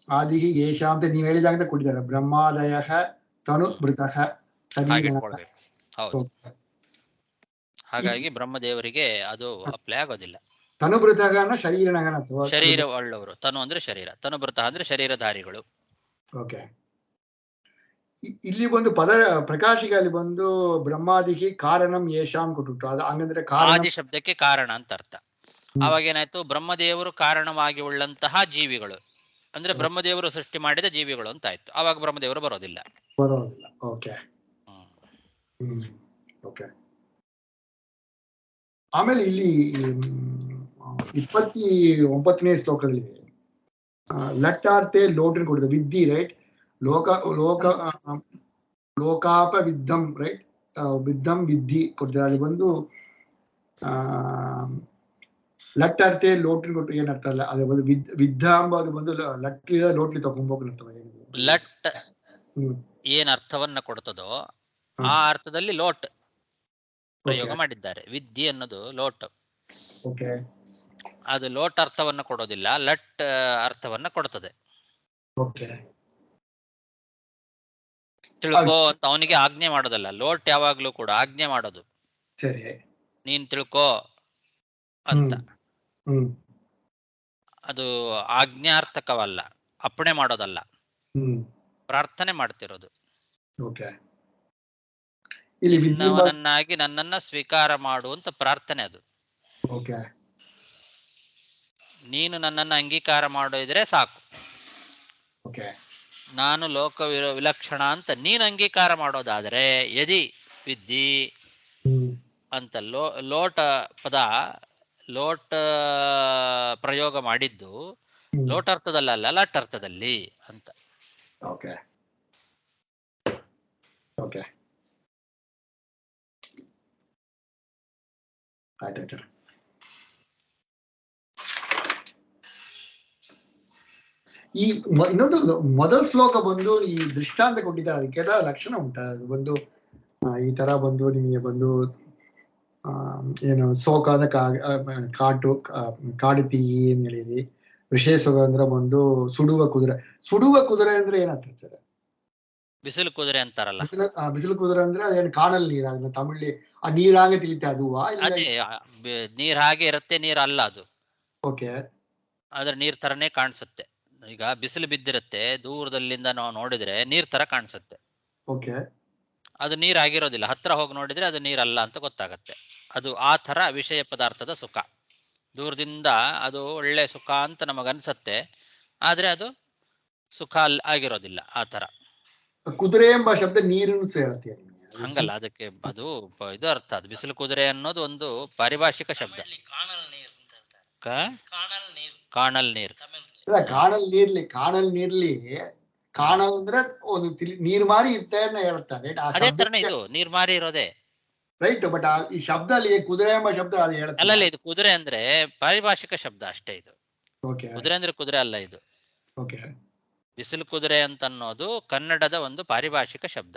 ಆದಿ ಏಷ ಅಂತ ನೀವ್ ಹೇಳಿದಾಗ ಕೊಟ್ಟಿದ್ದಾರೆ. ಬ್ರಹ್ಮಾದಯ ತನು ಮೃತಃ ಹಾಗಿಟ್ಕೊಳ್ಬೇಕು. ಹೌದು. ಹಾಗಾಗಿ ಬ್ರಹ್ಮದೇವರಿಗೆ ಅದು ಅಪ್ಲೈ ಆಗೋದಿಲ್ಲ. ತನು ಮೃತಃನ ಶರೀರನಗನ ಅಥವಾ ಶರೀರ ಒಳ್ಳವರು. ತನು ಅಂದ್ರೆ ಶರೀರ, ತನು ಮೃತಃ ಅಂದ್ರೆ ಶರೀರಧಾರಿಗಳು. ಓಕೆ. ಇಲ್ಲಿ ಒಂದು ಪದ ಪ್ರಕಾಶಿಗೆ ಅಲ್ಲಿ ಬಂದು ಬ್ರಹ್ಮಾದಿಗೆ ಕಾರಣಂ ಯೇಷಾಂ ಕೊಟ್ಟು ಅದು ಹಂಗಂದ್ರೆ ಆದಿ ಶಬ್ದಕ್ಕೆ ಕಾರಣ ಅಂತ ಅರ್ಥ. ಅವಾಗ ಏನಾಯ್ತು, ಬ್ರಹ್ಮದೇವರು ಕಾರಣವಾಗಿ ಉಳ್ಳಂತಹ ಜೀವಿಗಳು ಅಂದ್ರೆ ಬ್ರಹ್ಮದೇವರು ಸೃಷ್ಟಿ ಮಾಡಿದ ಜೀವಿಗಳು ಅಂತ ಆಯ್ತು. ಅವಾಗ ಬ್ರಹ್ಮದೇವರು ಬರೋದಿಲ್ಲ. ಓಕೆ. ಓಕೆ. ಆಮೇಲೆ ಇಲ್ಲಿ 29ನೇ ಶ್ಲೋಕದಲ್ಲಿ ಲಟ್ಟಾರ್ತೆ ಲೋಟನ್ ಕೊಟ್ಟಿದೆ ವಿದ್ಧಿ, ರೈಟ್? ಲೋಕಾಪ ವಿದ್ಧಂ, ರೈಟ್? ವಿದ್ಧಂ ವಿದ್ಧಿ ಕೊಟ್ಟಿದ್ದಾರೆ. ಅಲ್ಲಿ ಬಂದು ಲಟ್ಟಾರ್ತೆ ಲೋಟನ್ ಕೊಟ್ಟು ಏನರ್ಥ ಅಲ್ಲ, ಅದು ಬಂದು ವಿದ್ಧ ಅಂಬದು ಬಂದು ಲಟ್ಲಿ ಲೋಟ್ಲಿ ತಗೊಂಬೋಗ್ಲರ್ತವೆ. ಲಟ್ ಏನ್ ಅರ್ಥವನ್ನ ಕೊಡ್ತದೋ ಆ ಅರ್ಥದಲ್ಲಿ ಲೋಟ್ ಪ್ರಯೋಗ ಮಾಡಿದ್ದಾರೆ. ವಿದ್ಯೆ ಅನ್ನೋದು ಲೋಟ್. ಅದು ಲೋಟ್ ಅರ್ಥವನ್ನ ಕೊಡೋದಿಲ್ಲ, ಲಟ್ ಅರ್ಥವನ್ನ ಕೊಡ್ತದೆ. ತಿಳ್ಕೋ ಅಂತ ಅವನಿಗೆ ಆಜ್ಞೆ ಮಾಡೋದಲ್ಲ. ಲೋಟ್ ಯಾವಾಗ್ಲೂ ಕೂಡ ಆಜ್ಞೆ ಮಾಡೋದು. ನೀನ್ ತಿಳ್ಕೋ ಅಂತ. ಅದು ಆಜ್ಞಾರ್ಥಕವಲ್ಲ, ಅಪ್ಪಣೆ ಮಾಡೋದಲ್ಲ, ಪ್ರಾರ್ಥನೆ ಮಾಡ್ತಿರೋದು. ನಿನ್ನವನನ್ನಾಗಿ ನನ್ನನ್ನ ಸ್ವೀಕಾರ ಮಾಡುವಂತ ಪ್ರಾರ್ಥನೆ ಅದು. ನೀನು ನನ್ನನ್ನು ಅಂಗೀಕಾರ ಮಾಡಿದ್ರೆ ಸಾಕು. ನಾನು ಲೋಕ ವಿಲಕ್ಷಣ ಅಂತ ನೀನು ಅಂಗೀಕಾರ ಮಾಡೋದಾದ್ರೆ ಯದಿ ವಿದ್ಧಿ ಅಂತ ಲೋಟ ಪದ ಲೋಟ ಪ್ರಯೋಗ ಮಾಡಿದ್ದು ಲೋಟ ಅರ್ಥದಲ್ಲ, ಲಟ್ ಅರ್ಥದಲ್ಲಿ ಅಂತ. ಆಯ್ತಾಯ್ತು. ಈ ಇನ್ನೊಂದು ಮೊದಲ ಶ್ಲೋಕ ಬಂದು ಈ ದೃಷ್ಟಾಂತ ಕೊಟ್ಟಿದ್ದಾರೆ, ಅದಕ್ಕೆ ಲಕ್ಷಣ ಉಂಟಾ? ಅದು ಬಂದು ಈ ತರ ಬಂದು ನಿಮಗೆ ಬಂದು ಏನು ಸೋಕಾದ ಕಾಡುತ್ತೀ ಏನ್ ಹೇಳಿರಿ. ವಿಶೇಷ ಅಂದ್ರೆ ಬಂದು ಸುಡುವ ಕುದುರೆ ಅಂದ್ರೆ ಏನಂತ ಸರ್? ಬಿಸಿಲು ಕುದುರೆ ಅಂತಾರಲ್ಲ. ಬಿಸಿಲು ಕುದುರೆ ಅಂದ್ರೆ ಅದೇನು ಕಾಣಲ್ ನೀರ್, ಅದನ್ನ ತಮಿಳ್ಲಿ ಆ ನೀರಾಗೆ ತಿಳಿತೆ ಅದು ನೀರ್ ಹಾಗೆ ಇರುತ್ತೆ, ನೀರ್ ಅಲ್ಲ ಅದು. ಓಕೆ. ಆದ್ರೆ ನೀರ್ ತರನೇ ಕಾಣಿಸುತ್ತೆ. ಈಗ ಬಿಸಿಲು ಬಿದ್ದಿರುತ್ತೆ, ದೂರದಲ್ಲಿಂದ ನಾವು ನೋಡಿದ್ರೆ ನೀರ್ ತರ ಕಾಣಿಸುತ್ತೆ. ಓಕೆ. ಅದು ನೀರ್ ಆಗಿರೋದಿಲ್ಲ, ಹತ್ರ ಹೋಗಿ ನೋಡಿದ್ರೆ ಅದು ನೀರಲ್ಲ ಅಂತ ಗೊತ್ತಾಗತ್ತೆ. ಅದು ಆ ತರ ವಿಷಯ ಪದಾರ್ಥದ ಸುಖ. ದೂರದಿಂದ ಅದು ಒಳ್ಳೆ ಸುಖ ಅಂತ ನಮಗನ್ಸತ್ತೆ, ಆದ್ರೆ ಅದು ಸುಖ ಆಗಿರೋದಿಲ್ಲ. ಆ ತರ ಕುದುರೆ ಎಂಬ ಶಬ್ದ ನೀರನ್ನು ಸೇರುತ್ತೆ, ಹಂಗಲ್ಲ. ಅದಕ್ಕೆ ಅದು ಇದು ಅರ್ಥ. ಅದು ಬಿಸಿಲು ಕುದುರೆ ಅನ್ನೋದು ಒಂದು ಪಾರಿಭಾಷಿಕ ಶಬ್ದ. ಕಾಣಲ್ ನೀರ್ ಕಾಣಲ್ ಅಂದ್ರೆ ಒಂದು ನೀರ್ ಮಾರಿ ಇರುತ್ತೆ ಹೇಳ್ತಾರೆ. ಅದೇ ತರನೇ ಇದು ನೀರ್ ಮಾರಿ ಇರೋದೇ, ರೈಟ್? ಬಟ್ ಈ ಶಬ್ದ ಅಲ್ಲಿ ಕುದುರೆ ಎಂಬ ಶಬ್ದ ಅದು ಹೇಳುತ್ತೆ. ಅಲ್ಲ, ಇದು ಕುದುರೆ ಅಂದ್ರೆ ಪಾರಿಭಾಷಿಕ ಶಬ್ದ ಅಷ್ಟೇ. ಇದು ಕುದುರೆ ಅಂದ್ರೆ ಕುದುರೆ ಅಲ್ಲ. ಇದು ಬಿಸಿಲು ಕುದುರೆ ಅಂತ ಅನ್ನೋದು ಕನ್ನಡದ ಒಂದು ಪಾರಿಭಾಷಿಕ ಶಬ್ದ.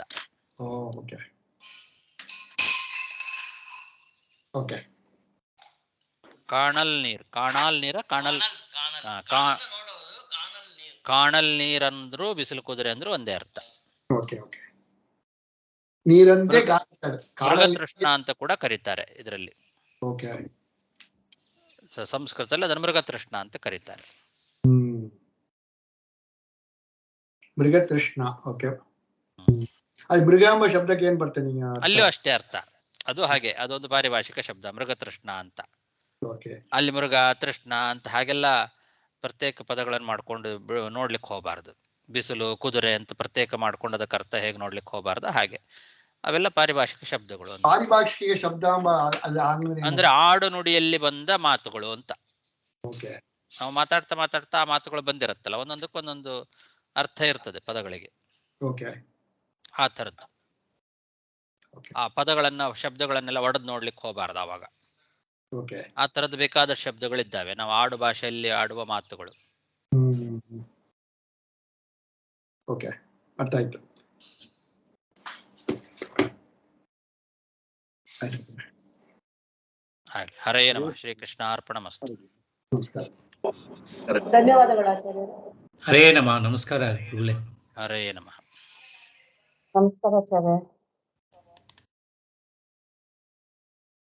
ಕಾಣಲ್ ನೀರ್, ಕಾಣಲ್ ನೀರ, ಕಾಣಲ್ ನೀರ್ ಅಂದ್ರು ಬಿಸಿಲು ಕುದುರೆ ಅಂದ್ರು ಒಂದೇ ಅರ್ಥ. ನೀರಂತೆ ಮೃಗತೃಷ್ಣ ಅಂತ ಕೂಡ ಕರೀತಾರೆ ಇದರಲ್ಲಿ. ಸಂಸ್ಕೃತದಲ್ಲಿ ಅದನ್ನು ಮೃಗತೃಷ್ಣ ಅಂತ ಕರೀತಾರೆ. ಮೃಗತೃಷ್ಣ. ಓಕೆ. ಅದು ಮೃಗ ಎಂಬ ಶಬ್ದಕ್ಕೆ ಏನ್ ಬರ್ತೇನೆ ಈಗ ಅರ್ಥ? ಅಲ್ಲೂ ಅಷ್ಟೇ ಅರ್ಥ. ಅದು ಹಾಗೆ, ಅದೊಂದು ಪಾರಿಭಾಷಿಕ ಶಬ್ದ, ಮೃಗತೃಷ್ಣ ಅಂತ. Okay. ಅಲ್ಲಿ ಮೃಗ ತೃಷ್ಣ ಅಂತ ಹಾಗೆಲ್ಲ ಪ್ರತ್ಯೇಕ ಪದಗಳನ್ನು ಮಾಡ್ಕೊಂಡು ನೋಡ್ಲಿಕ್ಕೆ ಹೋಗಬಾರ್ದು. ಬಿಸಿಲು, ಕುದುರೆ ಅಂತ ಪ್ರತ್ಯೇಕ ಮಾಡ್ಕೊಂಡು ಅದಕ್ಕೆ ಅರ್ಥ ಹೇಗೆ ನೋಡ್ಲಿಕ್ಕೆ ಹೋಗಬಾರ್ದು. ಹಾಗೆ ಅವೆಲ್ಲ ಪಾರಿಭಾಷಿಕ ಶಬ್ದಗಳು ಅಂತ. ಪಾರಿಭಾಷಿಕ ಶಬ್ದ ಅಂದ್ರೆ ಆಡು ನುಡಿಯಲ್ಲಿ ಬಂದ ಮಾತುಗಳು ಅಂತ. Okay. ನಾವು ಮಾತಾಡ್ತಾ ಮಾತಾಡ್ತಾ ಆ ಮಾತುಗಳು ಬಂದಿರತ್ತಲ್ಲ, ಒಂದೊಂದಕ್ಕೆ ಒಂದೊಂದು ಅರ್ಥ ಇರ್ತದೆ ಪದಗಳಿಗೆ. Okay. ಆ ಥರದ್ದು. Okay. ಆ ಪದಗಳನ್ನ ಶಬ್ದಗಳನ್ನೆಲ್ಲ ಒಡೆದು ನೋಡ್ಲಿಕ್ಕೆ ಹೋಗಬಾರ್ದು ಆವಾಗ. Okay. ಆ ಥರದ್ದು ಬೇಕಾದ ಶಬ್ದಗಳಿದ್ದಾವೆ ನಾವು ಆಡು ಭಾಷೆಯಲ್ಲಿ ಆಡುವ ಮಾತುಗಳು. ಓಕೆ, ಅರ್ಥ ಆಯ್ತು. ಹಾಗೆ ಹರೇ ನಮಃ. ಶ್ರೀಕೃಷ್ಣ ಅರ್ಪಣಮಸ್ತು. ನಮಸ್ಕಾರ. ಧನ್ಯವಾದಗಳು ಆಚಾರ್ಯ. ಹರೇ ನಮಃ. ನಮಸ್ಕಾರ. ಹರೇ ನಮಃ. ನಮಸ್ಕಾರ ಆಚಾರ್ಯ.